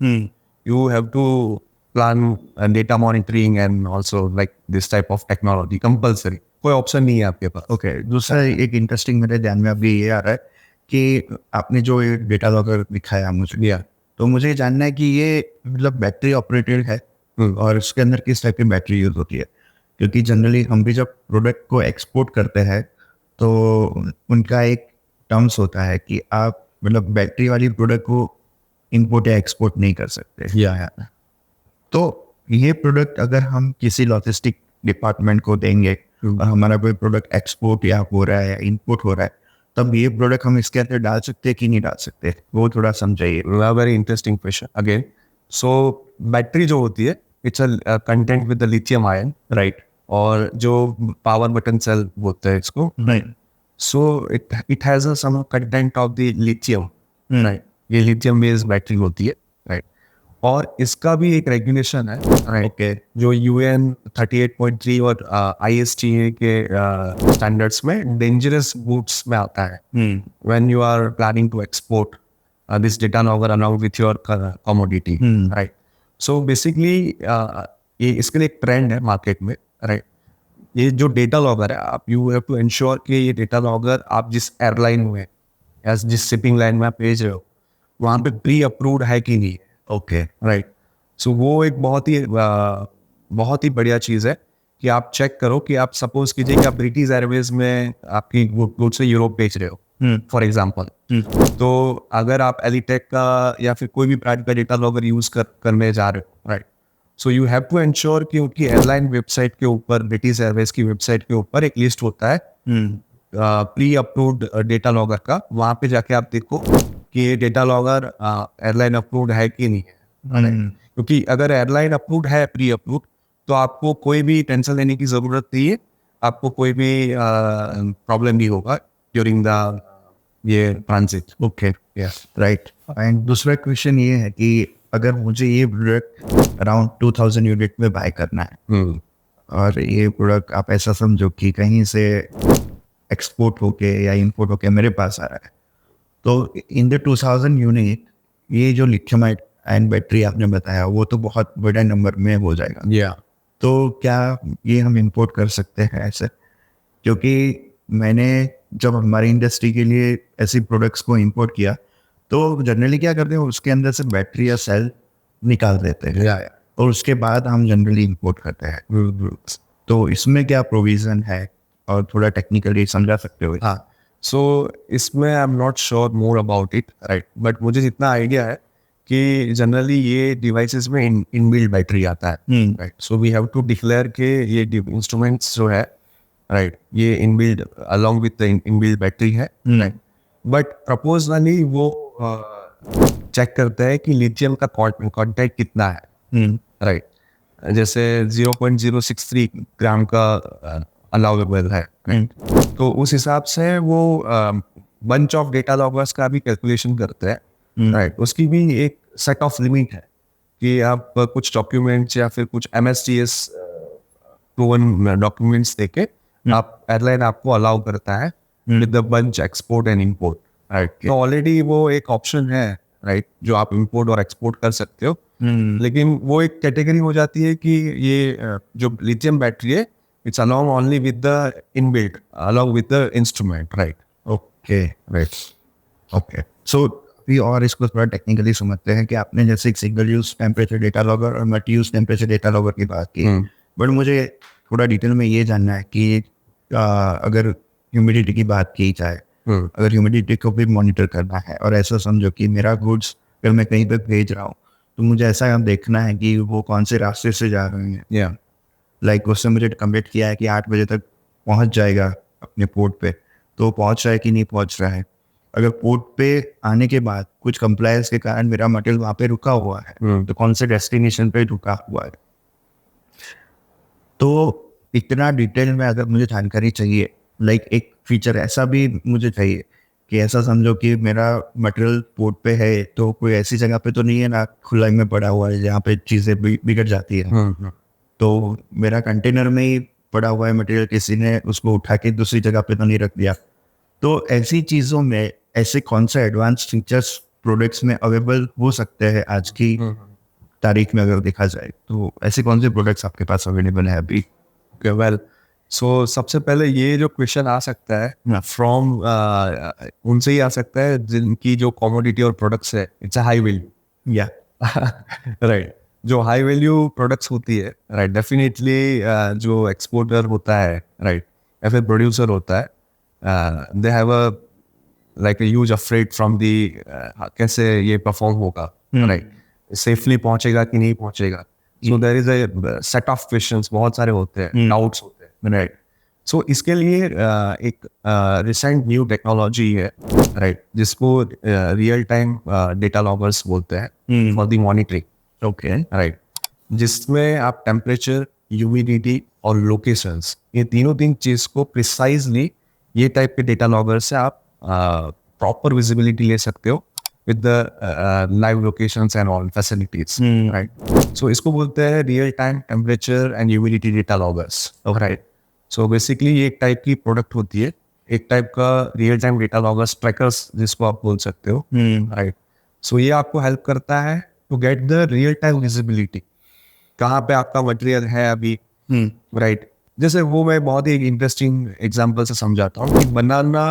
Speaker 2: you have to plan data monitoring and also like this type of technology compulsory, कोई ऑप्शन नहीं है आपके पास।
Speaker 1: ओके, दूसरा एक इंटरेस्टिंग मेरे ध्यान में अभी ये आ रहा है कि आपने जो ये डेटा लॉगर दिखाया मुझे, तो मुझे ये जानना है कि ये मतलब बैटरी ऑपरेटेड है और उसके अंदर किस टाइप की बैटरी यूज होती है, क्योंकि जनरली हम भी जब प्रोडक्ट को एक्सपोर्ट करते हैं तो उनका एक टर्म्स होता है कि आप मतलब बैटरी वाली प्रोडक्ट को इंपोर्ट या एक्सपोर्ट नहीं कर सकते।
Speaker 2: या
Speaker 1: तो ये प्रोडक्ट अगर हम किसी लॉजिस्टिक डिपार्टमेंट को देंगे और हमारा कोई प्रोडक्ट एक्सपोर्ट या हो रहा है या इंपोर्ट हो रहा है, तब ये प्रोडक्ट हम इसके अंदर डाल सकते हैं कि नहीं डाल सकते, वो थोड़ा समझाइए।
Speaker 2: Very interesting question again. So battery जो होती है, it's a content with the lithium ion, right, और जो पावर बटन सेल बोलते हैं इसको,
Speaker 1: right.
Speaker 2: So it has some content of the lithium, right. ये लिथियम बेस्ड बैटरी होती है, राइट। और इसका भी एक रेगुलेशन है, राइट,
Speaker 1: ओके।
Speaker 2: जो UN 38.3 और ISTA के स्टैंडर्ड्स में डेंजरस गुड्स में आता है when you are planning to export this data logger along with your commodity, right. So basically ये इसके लिए एक ट्रेंड है मार्केट में, राइट। ये जो डेटा लॉगर है, आप यू हैव टू इंश्योर कि ये डेटा लॉगर आप जिस एयरलाइन में या जिस शिपिंग लाइन में आप भेज रहे हो वहाँ पे प्री अप्रूव्ड है कि नहीं है,
Speaker 1: ओके,
Speaker 2: राइट। सो वो एक बहुत ही बढ़िया चीज़ है कि आप चेक करो कि आप सपोज कीजिए कि आप ब्रिटिश एयरवेज में आपकी गुड्स से यूरोप भेज रहे हो फॉर एग्जांपल, तो अगर आप एलिटेक का या फिर कोई भी ब्रांड का डेटा लॉगर यूज करने जा रहे हो, right, so you have to ensure कि उनकी एयरलाइन वेबसाइट के ऊपर, ब्रिटिश एयरवेज की वेबसाइट के ऊपर एक लिस्ट होता है प्री अप्रूव्ड डेटा लॉगर का। वहाँ पे जाके आप देखो कि ये डेटा लॉगर एयरलाइन अप्रूव्ड है कि नहीं है, क्योंकि अगर एयरलाइन अप्रूव्ड है, प्री अप्रूव्ड, तो आपको कोई भी टेंशन लेने की जरूरत नहीं है, आपको कोई भी प्रॉब्लम नहीं होगा ड्यूरिंग द ये transit.
Speaker 1: Okay, yes, right. And दूसरा क्वेश्चन ये है कि अगर मुझे ये प्रोडक्ट अराउंड 2000 यूनिट में बाय करना है और ये प्रोडक्ट आप ऐसा समझो कि कहीं से एक्सपोर्ट होके या इंपोर्ट होके मेरे पास आ रहा है, तो इन द 2000 यूनिट ये जो लिथियम आयन बैटरी आपने बताया वो तो बहुत बड़े नंबर में हो जाएगा। तो क्या ये हम इंपोर्ट कर सकते हैं ऐसे? क्योंकि मैंने जब हमारी इंडस्ट्री के लिए ऐसी प्रोडक्ट्स को इंपोर्ट किया तो जनरली क्या करते हैं, उसके अंदर से बैटरी या सेल निकाल देते हैं और उसके बाद हम जनरली इंपोर्ट करते हैं। तो इसमें क्या प्रोविजन है और थोड़ा टेक्निकली समझा सकते हो?
Speaker 2: हाँ, सो इसमें I am not sure more about it, right, but मुझे जितना आइडिया है कि जनरली ये डिवाइसेस में इनबिल्ट बैटरी आता है, right. So we have to declare के ये इंस्ट्रूमेंट्स जो है, राइट, ये inbuilt along with the inbuilt battery है, राइट। बट प्रपोजली वो चेक करते हैं कि लिथियम का कंटेंट कितना है, राइट। जैसे 0.063 ग्राम का अलाउेबल है, तो उस हिसाब से वो बंच ऑफ डेटा लॉगर्स का भी कैलकुलेशन करते हैं, राइट। उसकी भी एक सेट ऑफ लिमिट है कि आप कुछ डॉक्यूमेंट्स या फिर कुछ MSDS प्रूवन डॉक्यूमेंट्स देके आप एयरलाइन आपको अलाउ करता है with the bunch export and import, right. तो ऑलरेडी वो एक ऑप्शन है, राइट, जो आप इंपोर्ट और एक्सपोर्ट कर सकते हो, लेकिन वो एक कैटेगरी हो जाती है कि ये जो लिथियम बैटरी है, it's along only with the inbuilt along with the instrument, right.
Speaker 1: Okay, right, okay. So अभी और इसको थोड़ा टेक्निकली समझते हैं कि आपने जैसे एक single use temperature data logger और multi use temperature data logger की बात की, बट मुझे थोड़ा डिटेल में ये जानना है कि अगर ह्यूमिडिटी की बात की जाए, अगर ह्यूमिडिटी को भी मॉनिटर करना है और ऐसा समझो कि मेरा गुड्स अगर मैं कहीं पे भेज रहा हूँ तो मुझे ऐसा देखना है कि वो कौन से रास्ते से जा रहे हैं।
Speaker 2: या
Speaker 1: लाइक उससे मुझे कमिट किया है कि 8 बजे तक पहुँच जाएगा अपने पोर्ट पे, तो पहुँच रहा है कि नहीं पहुँच रहा है। अगर पोर्ट पे आने के बाद कुछ कंप्लायंस के कारण मेरा मटेरियल वहाँ पे रुका हुआ है तो कौन से डेस्टिनेशन पे रुका हुआ है। तो इतना डिटेल में अगर मुझे जानकारी चाहिए, लाइक एक फीचर ऐसा भी मुझे चाहिए कि ऐसा समझो कि मेरा मटेरियल पोर्ट पे है तो कोई ऐसी जगह पे तो नहीं है ना खुला में पड़ा हुआ है जहाँ पे चीज़ें बिगड़ जाती है। तो मेरा कंटेनर में ही पड़ा हुआ है मटेरियल, किसी ने उसको उठा के दूसरी जगह पे तो नहीं रख दिया। तो ऐसी चीज़ों में ऐसे कौन से एडवांस फीचर्स प्रोडक्ट्स में अवेलेबल हो सकते हैं आज की तारीख में अगर देखा जाए, तो ऐसे कौन से प्रोडक्ट्स आपके पास अवेलेबल है अभी?
Speaker 2: वेल, सो सबसे पहले ये जो क्वेश्चन आ सकता है फ्रॉम उनसे ही आ सकता है जिनकी जो कमोडिटी और प्रोडक्ट्स है इट्स अ हाई वैल्यू।
Speaker 1: या
Speaker 2: राइट, जो हाई वैल्यू प्रोडक्ट्स होती है, राइट, डेफिनेटली जो एक्सपोर्टर होता है, राइट, या फिर प्रोड्यूसर होता है, they have a like a huge afraid from the कैसे ये परफॉर्म होगा, राइट, सेफली पहुंचेगा कि नहीं पहुंचेगा। So there is a set of questions, बहुत सारे होते हैं, डाउट्स होते हैं, राइट। सो इसके लिए एक रिसेंट न्यू टेक्नोलॉजी है, राइट, जिसको रियल टाइम डेटा लॉगर्स बोलते हैं for the monitoring.
Speaker 1: Okay,
Speaker 2: right, जिसमें आप टेम्परेचर, ह्यूमिडिटी और लोकेशंस, ये तीन चीज को प्रिसाइजली ये टाइप के डेटा लॉगर से आप प्रॉपर विजिबिलिटी ले सकते हो with the live locations and all facilities, right. So इसको बोलते हैं real time temperature and humidity data loggers, right. So basically ये एक टाइप की प्रोडक्ट होती है, एक टाइप का real time data loggers, trackers जिसको आप बोल सकते हो, राइट। सो ये आपको हेल्प करता है to get the real time visibility, कहाँ पे आपका मटेरियल है अभी, राइट। जैसे वो मैं बहुत ही इंटरेस्टिंग एग्जांपल से समझाता हूँ कि बनाना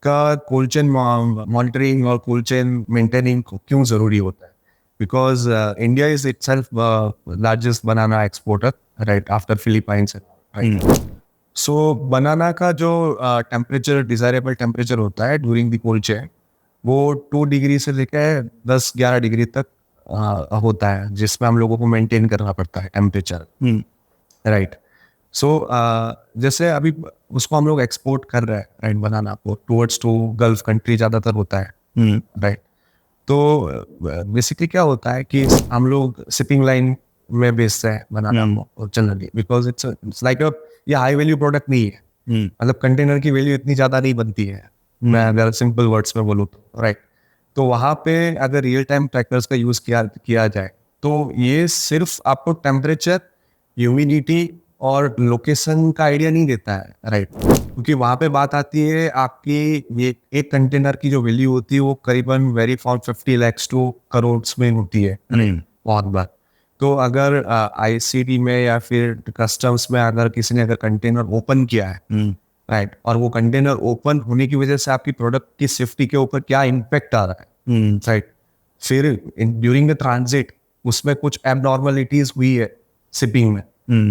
Speaker 2: का कोल्ड चेन मॉनिटरिंग और कोल्ड चेन मेंटेनिंग क्यों जरूरी होता है। Because India is itself largest banana exporter, right, after Philippines, right. So banana का जो टेम्परेचर, डिजायरेबल टेम्परेचर होता है ड्यूरिंग द कोल्ड चेन, वो 2 डिग्री से लेकर 10-11 डिग्री तक होता है, जिसमें हम लोगों को मेंटेन करना पड़ता है टेम्परेचर, राइट। सो जैसे अभी उसको हम लोग एक्सपोर्ट कर रहे हैं, राइट, बनाना को टुवर्ड्स टू गल्फ कंट्री ज़्यादातर होता है, राइट। तो बेसिकली क्या होता है कि हम लोग शिपिंग लाइन में बेचते हैं बनाना को जनरली, बिकॉज इट्स लाइक ये हाई वैल्यू प्रोडक्ट नहीं है, मतलब कंटेनर की वैल्यू इतनी ज़्यादा नहीं बनती है, मैं अगर सिंपल वर्ड्स में बोलूँ तो, राइट। तो वहाँ पे अगर रियल टाइम ट्रैकर्स का यूज़ किया जाए तो ये सिर्फ आपको टेम्परेचर, ह्यूमिडिटी और लोकेशन का आइडिया नहीं देता है, राइट। क्योंकि वहाँ पे बात आती है आपकी ये एक कंटेनर की जो वैल्यू होती है वो करीबन very from 50 lakhs to crores में होती है, बहुत बार। तो अगर आईसीडी में या फिर कस्टम्स में अगर किसी ने अगर कंटेनर ओपन किया है, राइट, और वो कंटेनर ओपन होने की वजह से आपकी प्रोडक्ट की सेफ्टी के ऊपर क्या इम्पैक्ट आ रहा है, राइट। फिर ड्यूरिंग द ट्रांजिट उसमें कुछ एबनॉर्मलिटीज हुई है शिपिंग में,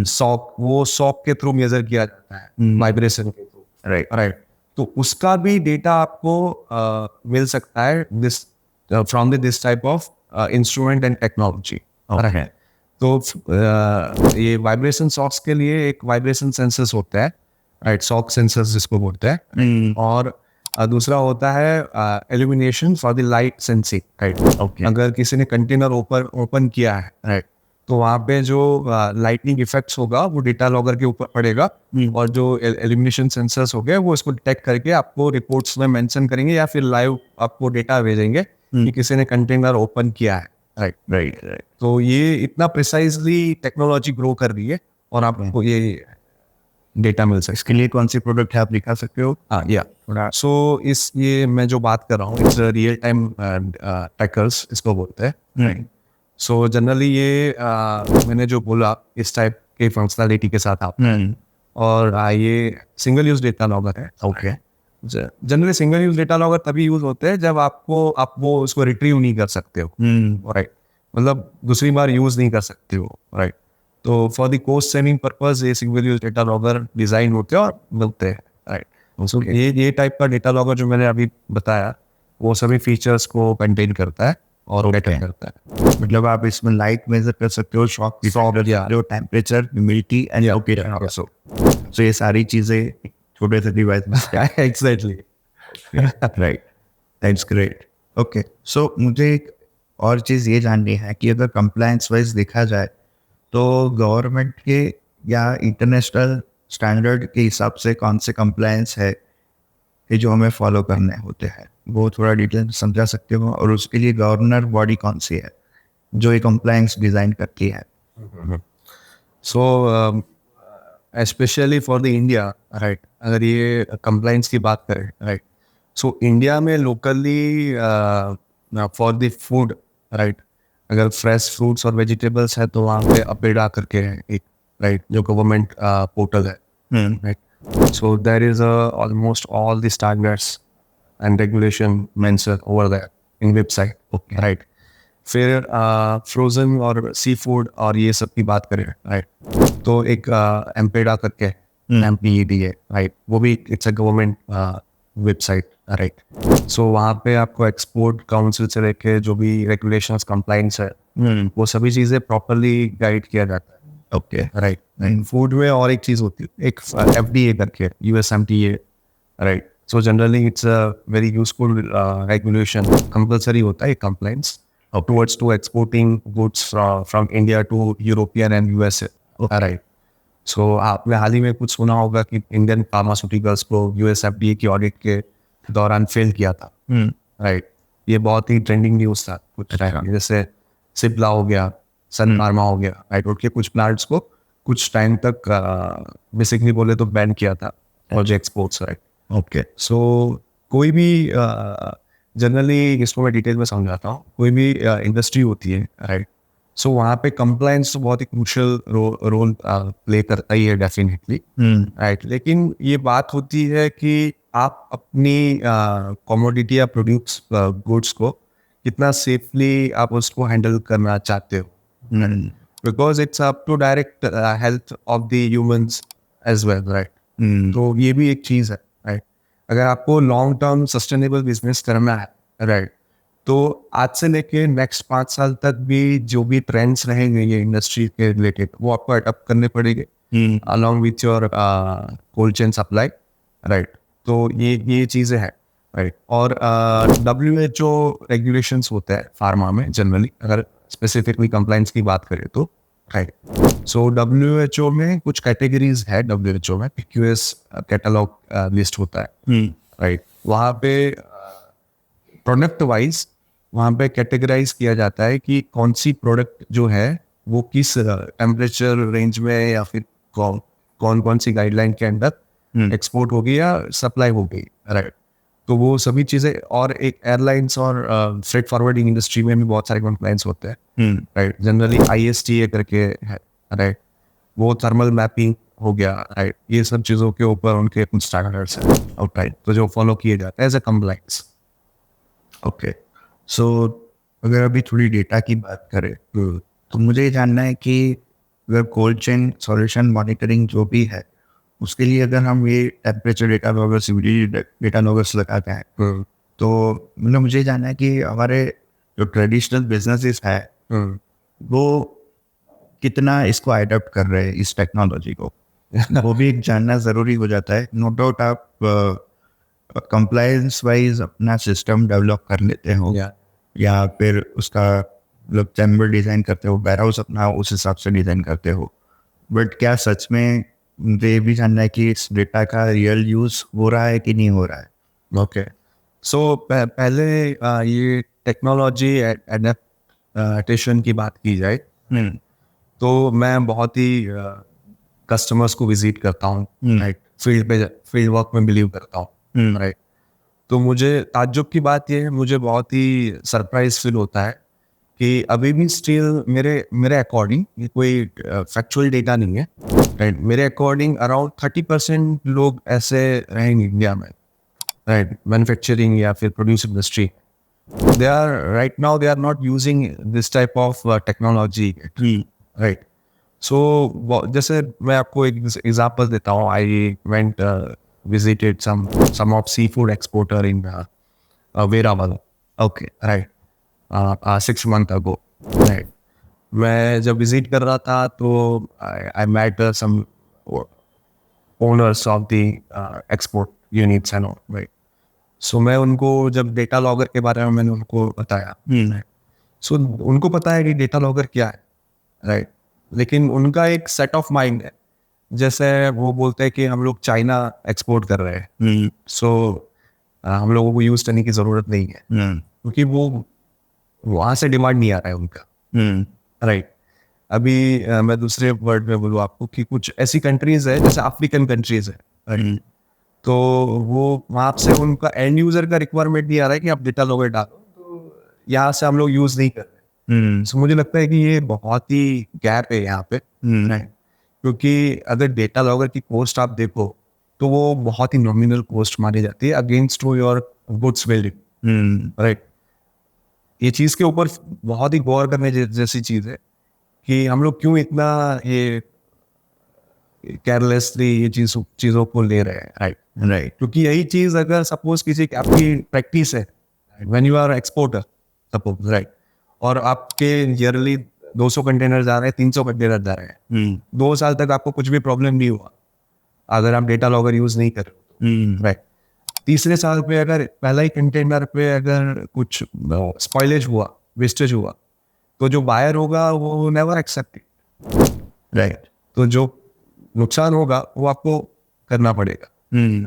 Speaker 2: सॉक के थ्रू मेजर किया जाता है, वाइब्रेशन के थ्रू, राइट। तो उसका भी डेटा आपको मिल सकता है this from this type of instrument and technology, right. तो ये वाइब्रेशन सॉक्स के लिए एक वाइब्रेशन सेंसर्स होता है, राइट, सॉक सेंसर्स जिसको बोलते हैं, और दूसरा होता है illumination for the light sensing, right. अगर किसी ने कंटेनर ओपन किया है, राइट, तो वहाँ पे जो लाइटनिंग इफेक्ट्स होगा वो डेटा लॉगर के ऊपर पड़ेगा, और जो इल्यूमिनेशन सेंसर्स हो गए वो इसको डिटेक्ट करके आपको रिपोर्ट्स में मेंशन करेंगे या फिर लाइव आपको डेटा भेजेंगे कि किसी ने कंटेनर ओपन किया है, राइट। तो ये इतना प्रिसाइजली टेक्नोलॉजी ग्रो कर रही है और आपको ये डेटा मिल सकता है।
Speaker 1: इसके लिए कौन सी प्रोडक्ट है आप दिखा सकते हो?
Speaker 2: या सो ये मैं जो बात कर रहा हूँ इट्स रियल टाइम ट्रैकर्स इसको बोलते हैं, राइट। सो जनरली ये मैंने जो बोला इस टाइप के फंक्शनलिटी के साथ आप, और ये सिंगल यूज डेटा लॉगर है,
Speaker 1: okay.
Speaker 2: Generally single use data logger तभी यूज होते हैं जब आप वो उसको रिट्रीव नहीं कर सकते हो, राइट, मतलब दूसरी बार यूज नहीं कर सकते हो, राइट। तो for the cost saving purpose ये single use data logger design होते हैं और मिलते हैं, राइट। सो ये टाइप का डेटा लॉगर जो मैंने अभी बताया वो सभी फीचर्स को कंटेन करता है और कैटर करता है।
Speaker 1: मतलब आप इसमें लाइट मेजर कर सकते हो, शॉक जो temperature, humidity and location also. So ये सारी चीजें छोटे से डिवाइस में
Speaker 2: exactly,
Speaker 1: right, that's great. Okay, so मुझे एक और चीज़ ये जाननी है कि अगर कंप्लायंस वाइज देखा जाए तो गवर्नमेंट के या इंटरनेशनल स्टैंडर्ड के हिसाब से कौन से कंप्लायंस है कि जो हमें फॉलो करने होते हैं, वो थोड़ा डिटेल में समझा सकते हो? और उसके लिए गवर्नर बॉडी कौन सी है जो ये कंप्लायंस डिज़ाइन करती है?
Speaker 2: So specially for the India, right, अगर ये कंप्लाइंस की बात करें, राइट, सो इंडिया में locally for the food, right, अगर फ्रेश फ्रूट्स और वेजिटेबल्स है तो वहाँ पे अपेडा करके है एक, राइट, जो गवर्नमेंट पोर्टल है, right. So there is almost all the standards and regulation mentioned over there in website, right. फिर फ्रोजन और सी फूड और ये सब की बात करें, राइट, तो एक एम्पेडा करके MPED है, राइट, वो भी it's a government website, right. So वहाँ पे आपको एक्सपोर्ट काउंसिल से लेके जो भी रेगुलेशंस कंप्लाइंस है वो सभी चीज़ें प्रॉपरली गाइड किया जाता है।
Speaker 1: Okay,
Speaker 2: right. फूड में और एक चीज़ होती है, एक FDA करके, USMTA, right. So generally it's a very useful regulation, compulsory होता है compliance towards to exporting goods from India to European and USA, right. So आपने हाल ही में कुछ सुना होगा कि इंडियन फार्मास्यूटिकल्स को USFDA की ऑडिट के दौरान फेल किया था, राइट। ये बहुत ही ट्रेंडिंग न्यूज़ था कुछ टाइम, जैसे सिप्ला हो गया, सन फार्मा हो गया, राइट, उनके कुछ प्लांट्स को कुछ टाइम तक बेसिकली बोले तो बैन किया था और जो एक्सपोर्ट्स, राइट।
Speaker 1: ओके,
Speaker 2: सो कोई भी जनरली इसको मैं डिटेल में समझाता हूँ, कोई भी इंडस्ट्री होती है, राइट, सो वहाँ पे कंप्लायंस बहुत ही क्रूशियल रोल प्ले करता ही है डेफिनेटली, राइट। लेकिन ये बात होती है कि आप अपनी कमोडिटी या प्रोड्यूस गुड्स को कितना सेफली आप उसको हैंडल करना चाहते हो, because it's up to direct health of the humans as well, right. तो ये भी एक चीज़ है, राइट। अगर आपको लॉन्ग टर्म सस्टेनेबल बिजनेस करना है, राइट, तो आज से लेके नेक्स्ट 5 साल तक भी जो भी ट्रेंड्स रहेंगे ये इंडस्ट्री के रिलेटेड वो आपको अडॉप्ट करने पड़ेंगे along with your cold chain supply, right. तो ये चीज़ें हैं, राइट। और WHO रेगुलेशंस होते हैं फार्मा में जनरली, अगर स्पेसिफिकली कंप्लाइंस की बात करें तो, राइट। सो WHO में कुछ कैटेगरीज है, WHO में PQS कैटलॉग लिस्ट होता है, राइट। वहाँ पे प्रोडक्ट वाइज वहाँ पे कैटेगराइज किया जाता है कि कौन सी प्रोडक्ट जो है वो किस टेम्परेचर रेंज में या फिर कौन सी गाइडलाइन के अंदर एक्सपोर्ट होगी या सप्लाई होगी, राइट। तो वो सभी चीज़ें, और एक एयरलाइंस और फ्रेट फॉरवर्डिंग इंडस्ट्री में भी बहुत सारे कंप्लाइंस होते हैं, राइट। जनरली ISTA करके है, राइट, वो थर्मल मैपिंग हो गया, राइट। ये सब चीज़ों के ऊपर उनके कुछ स्टैंडर्ड्स हैं, राइट, तो जो फॉलो किए जाते हैं एज अ कंप्लाइंस।
Speaker 1: ओके, सो अगर अभी थोड़ी डेटा की बात करें तो मुझे ये जानना है कि अगर कोल्ड चेन सॉल्यूशन मॉनिटरिंग जो भी है उसके लिए अगर हम ये temperature data loggers, humidity data loggers लगाते हैं तो मतलब मुझे जानना है कि हमारे जो ट्रेडिशनल बिजनेसेस है वो कितना इसको अडॉप्ट कर रहे हैं इस टेक्नोलॉजी को, वो भी एक जानना ज़रूरी हो जाता है। नो डाउट आप कंप्लायंस वाइज अपना सिस्टम डेवलप कर लेते हो या फिर उसका मतलब चैम्बर डिज़ाइन करते हो, वेयर हाउस अपना उस हिसाब से डिज़ाइन करते हो, बट क्या सच में मुझे ये भी जानना है कि इस डेटा का रियल यूज़ हो रहा है कि नहीं हो रहा है?
Speaker 2: ओके, सो पहले ये टेक्नोलॉजी एडेप्टेशन की बात की जाए तो मैं बहुत ही कस्टमर्स को विजिट करता हूँ, राइट, फील्ड वर्क में बिलीव करता हूँ, राइट। तो मुझे ताज्जुब की बात ये है, मुझे बहुत ही सरप्राइज फील होता है कि अभी भी स्टिल मेरे अकॉर्डिंग, ये कोई फैक्चुअल डेटा नहीं है, राइट, मेरे अकॉर्डिंग अराउंड 30% लोग ऐसे रहेंगे इंडिया में, राइट, मैन्युफैक्चरिंग या फिर produce industry, they are right now they are not using this type of technology, right. So जैसे मैं आपको एक एग्जांपल देता हूँ. I went visited some of sea food exporter in Veraval.
Speaker 1: Okay.
Speaker 2: Right. 6 months ago. Right. मैं जब visit कर रहा था तो I met some owners of the export units and all. Right. So मैं उनको जब डेटा लॉगर के बारे में मैंने उनको बताया. सो उनको पता है कि डेटा लॉगर क्या है. राइट. लेकिन उनका एक सेट ऑफ माइंड है. जैसे वो बोलते हैं कि हम लोग चाइना एक्सपोर्ट कर रहे हैं, सो हम लोगों को यूज करने की ज़रूरत नहीं है, क्योंकि वो वहाँ से डिमांड नहीं आ रहा है उनका. राइट. अभी मैं दूसरे वर्ड में बोलूँ आपको कि कुछ ऐसी कंट्रीज है जैसे अफ्रीकन कंट्रीज है. राइट. तो वो वहाँ से उनका एंड यूजर का रिक्वायरमेंट नहीं आ रहा है कि आप डेटा लॉगर डालो, तो यहाँ से हम लोग यूज नहीं कर रहे. सो मुझे लगता है कि ये बहुत ही गैप है यहाँ पे. राइट. क्योंकि अगर डेटा लॉगर की कॉस्ट आप देखो तो वो बहुत ही नॉमिनल कॉस्ट मानी जाती है against to your goods value. Right. ये चीज़ के ऊपर बहुत ही गौर करने जैसी चीज़ है कि हम लोग क्यों इतना ये केयरलेसली ये चीज़ों को ले रहे हैं. राइट.
Speaker 1: राइट.
Speaker 2: क्योंकि यही चीज़ अगर सपोज किसी की आपकी प्रैक्टिस है, when you are exporter suppose. Right. और आपके ईयरली 200 कंटेनर जा रहे हैं, 300 कंटेनर जा रहे हैं, 2 साल तक आपको कुछ भी प्रॉब्लम नहीं हुआ अगर आप डेटा लॉगर यूज नहीं कर रहे. राइट. तीसरे साल पे अगर पहला ही कंटेनर पे अगर कुछ स्पॉइलेज हुआ, वेस्टेज हुआ, तो जो बायर होगा वो नेवर एक्सेप्ट इट.
Speaker 1: राइट.
Speaker 2: तो जो नुकसान होगा वो आपको करना पड़ेगा.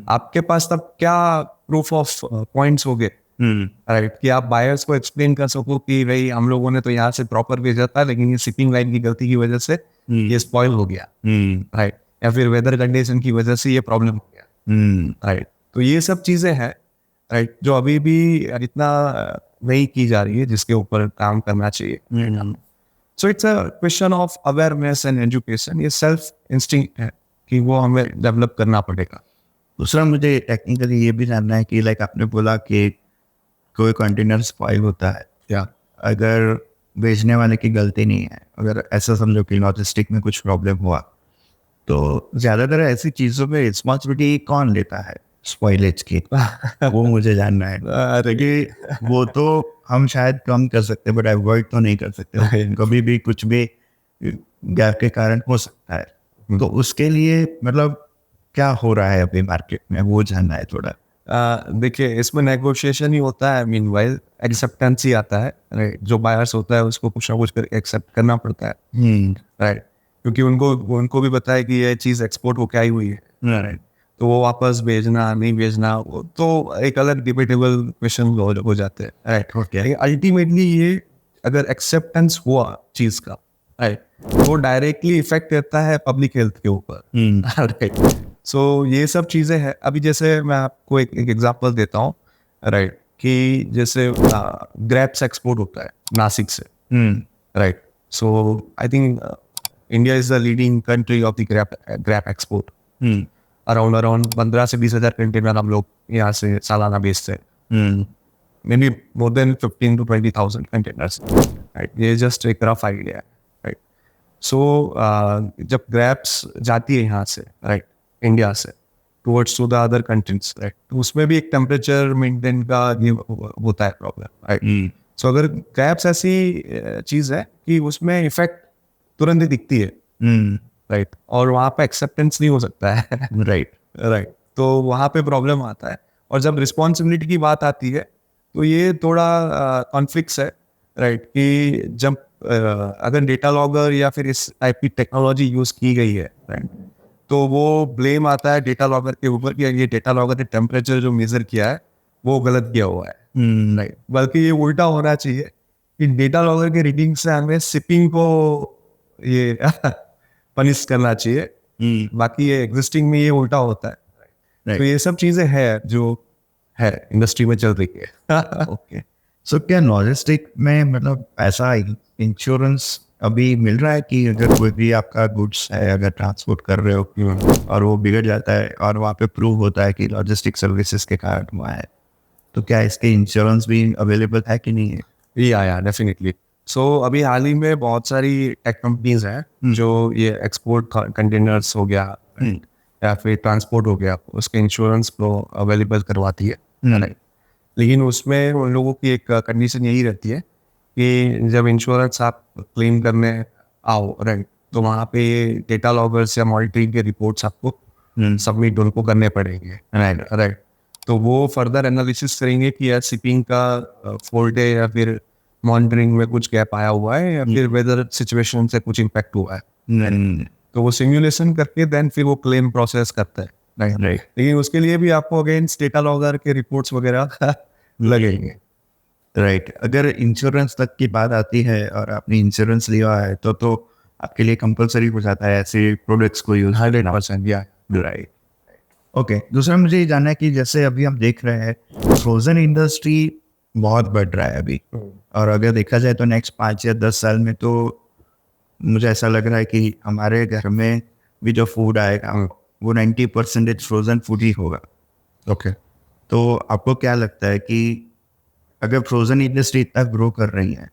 Speaker 2: आपके पास तब क्या प्रूफ ऑफ पॉइंट्स हो गए. राइट. कि आप बायर्स को एक्सप्लेन कर सको कि भाई हम लोगों ने तो यहाँ से प्रॉपर भेजा था, लेकिन ये शिपिंग लाइन की गलती की वजह से ये स्पॉइल हो गया. राइट. या फिर वेदर कंडीशन की वजह से ये प्रॉब्लम हो गया. राइट. तो ये सब चीजें हैं. राइट. जो अभी भी इतना नहीं की जा रही है, जिसके ऊपर काम करना चाहिए. सो it's a question of awareness and education. ये सेल्फ इंस्टिंक्ट है कि वो हमें डेवलप करना पड़ेगा.
Speaker 1: दूसरा मुझे टेक्निकली ये भी जानना है कि लाइक आपने बोला कि कोई कंटेनर स्पॉइल होता है,
Speaker 2: या
Speaker 1: अगर भेजने वाले की गलती नहीं है, अगर ऐसा समझो कि लॉजिस्टिक में कुछ प्रॉब्लम हुआ, तो ज़्यादातर ऐसी चीज़ों में रिस्पॉन्सिबिलिटी कौन लेता है स्पॉइलेज की? वो मुझे जानना है. क्योंकि वो तो हम शायद कम कर सकते हैं, बट अवॉइड तो नहीं कर सकते. कभी भी कुछ भी गैप के कारण हो सकता है. तो उसके लिए मतलब क्या हो रहा है अभी मार्केट में, वो जानना है थोड़ा.
Speaker 2: देखिए, इसमें नेगोशिएशन ही होता है. मीनवाइल एक्सेप्टेंस ही आता है. राइट. जो बायर्स होता है उसको कुछ ना कुछ करके एक्सेप्ट करना पड़ता है. राइट. क्योंकि उनको भी पता है कि ये चीज़ एक्सपोर्ट होके आई हुई है.
Speaker 1: राइट.
Speaker 2: तो वो वापस भेजना नहीं भेजना वो तो एक अलग डिबेटेबल क्वेश्चन हो जाते हैं. राइट.
Speaker 1: ओके.
Speaker 2: अल्टीमेटली ये अगर एक्सेप्टेंस हुआ चीज़ का, राइट, वो डायरेक्टली इफेक्ट करता है पब्लिक हेल्थ के ऊपर. राइट. सो ये सब चीज़ें हैं. अभी जैसे मैं आपको एक एग्जांपल देता हूँ. राइट. कि जैसे ग्रेप्स एक्सपोर्ट होता है नासिक से. Right. So I think India is the leading country of the grape export. Around 15 से 20 हज़ार कंटेनर हम लोग यहाँ से सालाना बेचते हैं. May be more than 15 to 20,000 containers. Right. ये जस्ट एक रफ आइडिया है. राइट. सो जब ग्रेप्स जाती है यहाँ से, राइट, इंडिया से towards to the other countries, right, तो उसमें भी एक टेम्परेचर मेंटेन का ये होता है प्रॉब्लम. राइट. सो अगर ग्रेप्स ऐसी चीज़ है कि उसमें इफेक्ट तुरंत ही दिखती है. राइट. और वहाँ पे एक्सेप्टेंस नहीं हो सकता है.
Speaker 1: राइट.
Speaker 2: राइट. तो वहाँ पे प्रॉब्लम आता है. और जब रिस्पॉन्सिबिलिटी की बात आती है तो ये थोड़ा कॉन्फ्लिक्ट्स है. राइट. कि जब अगर डेटा लॉगर या फिर इस टाइप की टेक्नोलॉजी यूज़ की गई है, राइट, तो वो ब्लेम आता है डेटा लॉगर के ऊपर कि ये डेटा लॉगर ने टेम्परेचर जो मेजर किया है वो गलत किया हुआ है. राइट. बल्कि ये उल्टा होना चाहिए कि डेटा लॉगर के रीडिंग से हमें शिपिंग को ये पनिश करना चाहिए. बाकी ये एग्जिस्टिंग में ये उल्टा होता है.
Speaker 1: Right.
Speaker 2: तो ये सब चीजें हैं जो है इंडस्ट्री में चल रही है.
Speaker 1: ओके. सो क्या लॉजिस्टिक में मतलब ऐसा इंश्योरेंस अभी मिल रहा है कि अगर कोई भी आपका गुड्स है, अगर ट्रांसपोर्ट कर रहे हो और वो बिगड़ जाता है और वहाँ पे प्रूव होता है कि लॉजिस्टिक सर्विसेज के कारण हुआ है, तो क्या इसके इंश्योरेंस भी अवेलेबल है कि नहीं है?
Speaker 2: या डेफिनेटली. सो अभी हाल ही में बहुत सारी टेक कंपनीज हैं जो ये एक्सपोर्ट कंटेनर्स हो गया या फिर ट्रांसपोर्ट हो गया, उसके इंश्योरेंस को अवेलेबल करवाती है, राइट। लेकिन उसमें उन लोगों की एक कंडीशन यही रहती है कि जब इंश्योरेंस आप क्लेम करने आओ, राइट, तो वहाँ पे डेटा लॉगर्स या मॉनिटरिंग के रिपोर्ट्स आपको सबमिट उनको करने पड़ेंगे, राइट राइट। तो वो फर्दर एनालिसिस करेंगे कि यार शिपिंग का फॉल्ट है या फिर मॉनिटरिंग में कुछ गैप आया हुआ है या फिर वेदर सिचुएशन से कुछ इम्पैक्ट हुआ है। तो वो सिमुलेशन करके देन फिर वो क्लेम प्रोसेस करता है, राइट
Speaker 1: राइट।
Speaker 2: लेकिन उसके लिए भी आपको अगेंस्ट डेटा लॉगर के रिपोर्ट्स वगैरह लगेंगे।
Speaker 1: राइट। अगर इंश्योरेंस तक की बात आती है और आपने इंश्योरेंस लिया है तो आपके लिए कंपलसरी हो जाता है ऐसे प्रोडक्ट्स को यूज
Speaker 2: 100% या
Speaker 1: राइट। ओके, दूसरा मुझे ये जानना है कि जैसे अभी हम देख रहे हैं फ्रोजन इंडस्ट्री बहुत बढ़ रहा है अभी, और अगर देखा जाए तो नेक्स्ट 5 या 10 साल में तो मुझे ऐसा लग रहा है कि हमारे घर में भी जो फूड आएगा वो 90% फ्रोजन फूड ही होगा।
Speaker 2: ओके।
Speaker 1: तो आपको क्या लगता है कि अगर फ्रोजन इंडस्ट्री इतना ग्रो कर रही है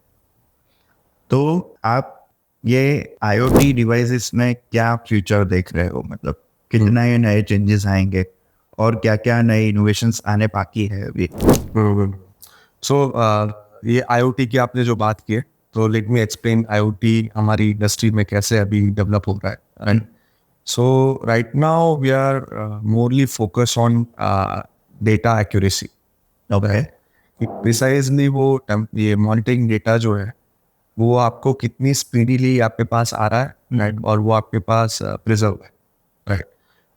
Speaker 1: तो आप ये IoT डिवाइसेस में क्या फ्यूचर देख रहे हो, मतलब कितना ये नए चेंजेस आएंगे और क्या क्या नए इनोवेशंस आने बाकी है अभी?
Speaker 2: सो ये IoT की आपने जो बात की है, तो लेट मी एक्सप्लेन IoT हमारी इंडस्ट्री में कैसे अभी डेवलप हो रहा है, right. So right now we are morely focus on data accuracy,
Speaker 1: okay.
Speaker 2: Precisely वो ये मॉनिटरिंग डेटा जो है वो आपको कितनी स्पीडीली आपके पास आ रहा है, राइट, और वो आपके पास प्रिजर्व है, राइट।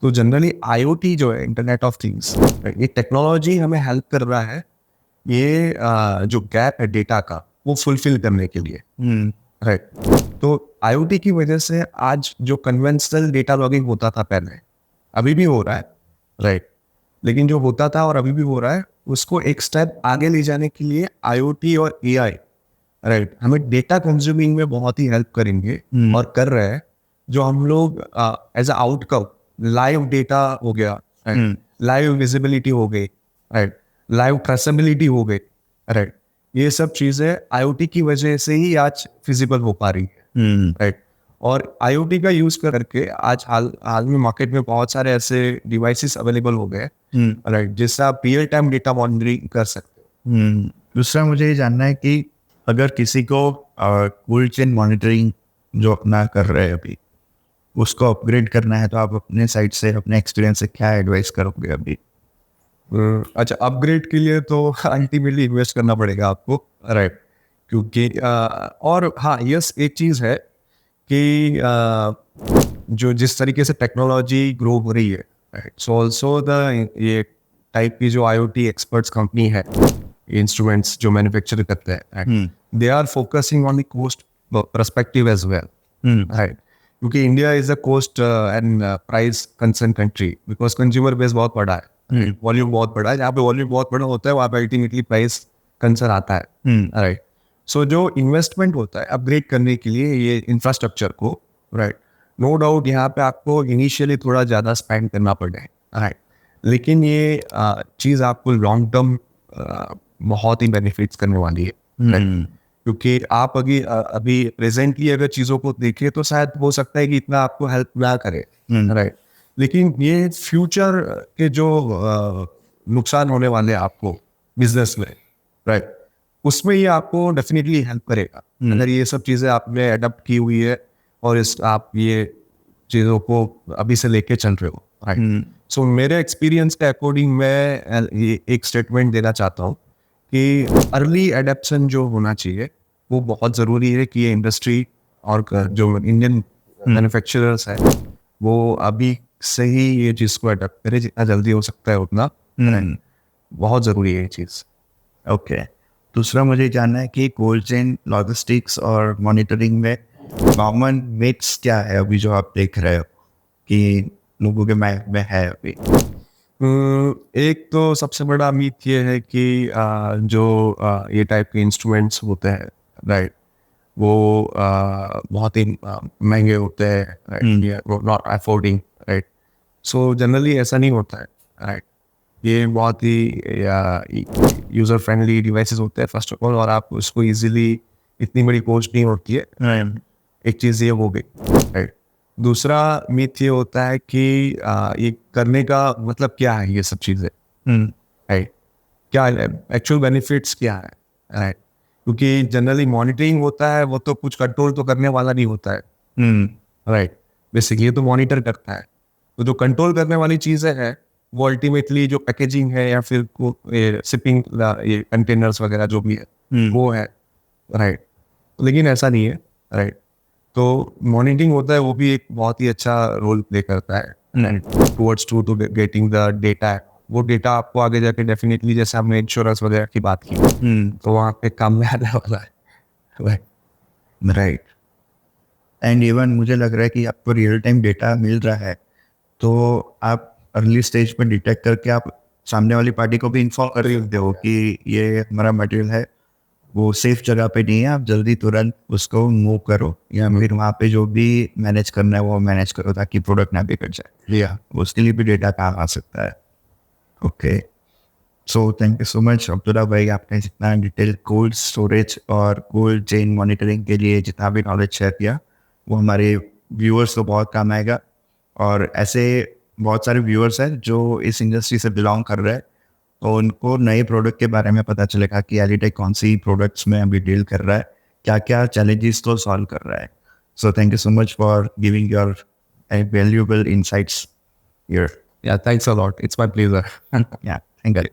Speaker 2: तो जनरली IoT जो है, इंटरनेट ऑफ थिंग्स, ये टेक्नोलॉजी हमें हेल्प कर रहा है ये जो गैप है डेटा का वो फुलफिल करने के लिए, राइट। तो IoT की वजह से आज जो कन्वेंशनल डेटा लॉगिंग होता था पहले, अभी भी हो रहा है, राइट, लेकिन जो होता था और अभी भी हो रहा है उसको एक स्टेप आगे ले जाने के लिए IoT और AI, राइट, हमें डेटा कंज्यूमिंग में बहुत ही हेल्प करेंगे और कर रहे हैं। जो हम लोग as a outcome live data हो गया, लाइव विजिबिलिटी हो गई, राइट, लाइव ट्रेसेबिलिटी हो गई, राइट, ये सब चीजें IoT की वजह से ही आज फिजिबल हो पा रही है, राइट। और IoT का यूज करके आज हाल में मार्केट में बहुत सारे ऐसे डिवाइसेस अवेलेबल हो गए, राइट, जिससे आप रियल टाइम डेटा मॉनिटरिंग कर सकते हो।
Speaker 1: दूसरा मुझे ये जानना है कि अगर किसी को कोल्ड चेन मॉनिटरिंग जो अपना कर रहे हैं अभी उसको अपग्रेड करना है तो आप अपने साइड से अपने एक्सपीरियंस से क्या एडवाइस करोगे अभी?
Speaker 2: अच्छा, अपग्रेड के लिए तो अल्टीमेटली इन्वेस्ट करना पड़ेगा आपको, राइट, क्योंकि और हाँ यस, एक चीज़ है कि जो जिस तरीके से टेक्नोलॉजी ग्रो हो रही है, राइट, सो ऑल्सो द ये टाइप की जो IoT एक्सपर्ट्स कंपनी है, इंस्ट्रूमेंट्स जो मैन्युफैक्चर करते हैं, they are focusing on the cost perspective as well, right, क्योंकि India is a cost and price concern country, because consumer base बहुत बड़ा है, वॉल्यूम बहुत बड़ा है। जहाँ पे वॉल्यूम बहुत बड़ा होता है वहाँ पे अल्टीमेटली प्राइस कंसर्न आता है, राइट। सो जो इन्वेस्टमेंट होता है अपग्रेड करने के लिए ये इंफ्रास्ट्रक्चर को, राइट, नो डाउट यहाँ पे आपको इनिशियली थोड़ा ज़्यादा स्पेंड करना पड़े, राइट, लेकिन ये चीज़ आपको लॉन्ग टर्म बहुत ही बेनिफिट्स करने वाली है, right? क्योंकि आप अभी प्रेजेंटली अगर चीज़ों को देखें तो शायद हो सकता है कि इतना आपको हेल्प ना करे, राइट, लेकिन ये फ्यूचर के जो नुकसान होने वाले हैं आपको बिजनेस में, राइट, उसमें ये आपको डेफिनेटली हेल्प करेगा अगर ये सब चीज़ें आपने अडॉप्ट की हुई है और आप ये चीज़ों को अभी से लेके चल रहे हो, राइट। सो मेरे एक्सपीरियंस के अकॉर्डिंग मैं एक स्टेटमेंट देना चाहता हूँ कि अर्ली एडेप्शन जो होना चाहिए वो बहुत ज़रूरी है कि ये इंडस्ट्री और जो इंडियन मैन्युफैक्चरर्स है वो अभी से ही ये चीज़ को अडेप्ट करे, जितना जल्दी हो सकता है उतना बहुत ज़रूरी है ये चीज़।
Speaker 1: ओके, दूसरा मुझे जानना है कि कोल्ड चेन लॉजिस्टिक्स और मॉनिटरिंग में कॉमन मिथ्स क्या है अभी जो आप देख रहे हो कि लोगों के माइंड में है अभी?
Speaker 2: एक तो सबसे बड़ा मिथ ये है कि जो ये टाइप के इंस्ट्रूमेंट्स होते हैं, राइट, वो बहुत ही महंगे होते हैं, राइट, वो not affording, right. So generally ऐसा नहीं होता है, राइट, ये बहुत ही यूज़र फ्रेंडली डिवाइसेस होते हैं फर्स्ट ऑफ ऑल, और आप उसको इजीली इतनी बड़ी कॉस्ट नहीं होती है। एक चीज ये हो गई, राइट। दूसरा मिथ ये होता है कि ये करने का मतलब क्या है, ये सब चीजें, राइट, क्या एक्चुअल बेनिफिट्स क्या है, राइट। क्योंकि जनरली मॉनिटरिंग होता है वो तो कुछ कंट्रोल तो करने वाला नहीं होता है, राइट। बेसिकली ये तो मॉनिटर करता है। तो जो कंट्रोल करने वाली चीजें हैं वो अल्टीमेटली जो पैकेजिंग है या फिर शिपिंग, ये कंटेनर्स वगैरह जो भी है वो है, राइट। लेकिन ऐसा नहीं है, राइट। तो मॉनिटरिंग होता है वो भी एक बहुत ही अच्छा रोल प्ले करता है towards to getting the data. वो डेटा आपको आगे जाके डेफिनेटली, जैसे हमने इंश्योरेंस वगैरह की बात की, तो वहाँ पे काम में आने वाला है,
Speaker 1: राइट। एंड इवन मुझे लग रहा है कि आपको रियल टाइम डेटा मिल रहा है तो आप अर्ली स्टेज पर डिटेक्ट करके आप सामने वाली पार्टी को भी इन्फॉर्म कर सकते हो कि ये हमारा मटेरियल है, वो सेफ जगह पे नहीं है, आप जल्दी तुरंत उसको मूव करो या फिर वहाँ पे जो भी मैनेज करना है वो मैनेज करो ताकि प्रोडक्ट ना बिगड़ जाए।
Speaker 2: या
Speaker 1: उसके लिए भी डेटा काम आ सकता है। Okay, so thank you so much Abdullah भाई, आपने जितना डिटेल कोल्ड स्टोरेज और कोल्ड चेन मॉनिटरिंग के लिए जितना भी नॉलेज शेयर किया वो हमारे व्यूअर्स को बहुत काम आएगा। और ऐसे बहुत सारे व्यूअर्स हैं जो इस इंडस्ट्री से बिलोंग कर रहे हैं, तो उनको नए प्रोडक्ट के बारे में पता चलेगा कि एलिटेक कौन सी प्रोडक्ट्स में अभी डील कर रहा है, क्या क्या चैलेंजेस तो सॉल्व कर रहा है। So thank you so much for giving your valuable insights here.
Speaker 2: Thanks a lot, it's my pleasure.
Speaker 1: या थैंक यू।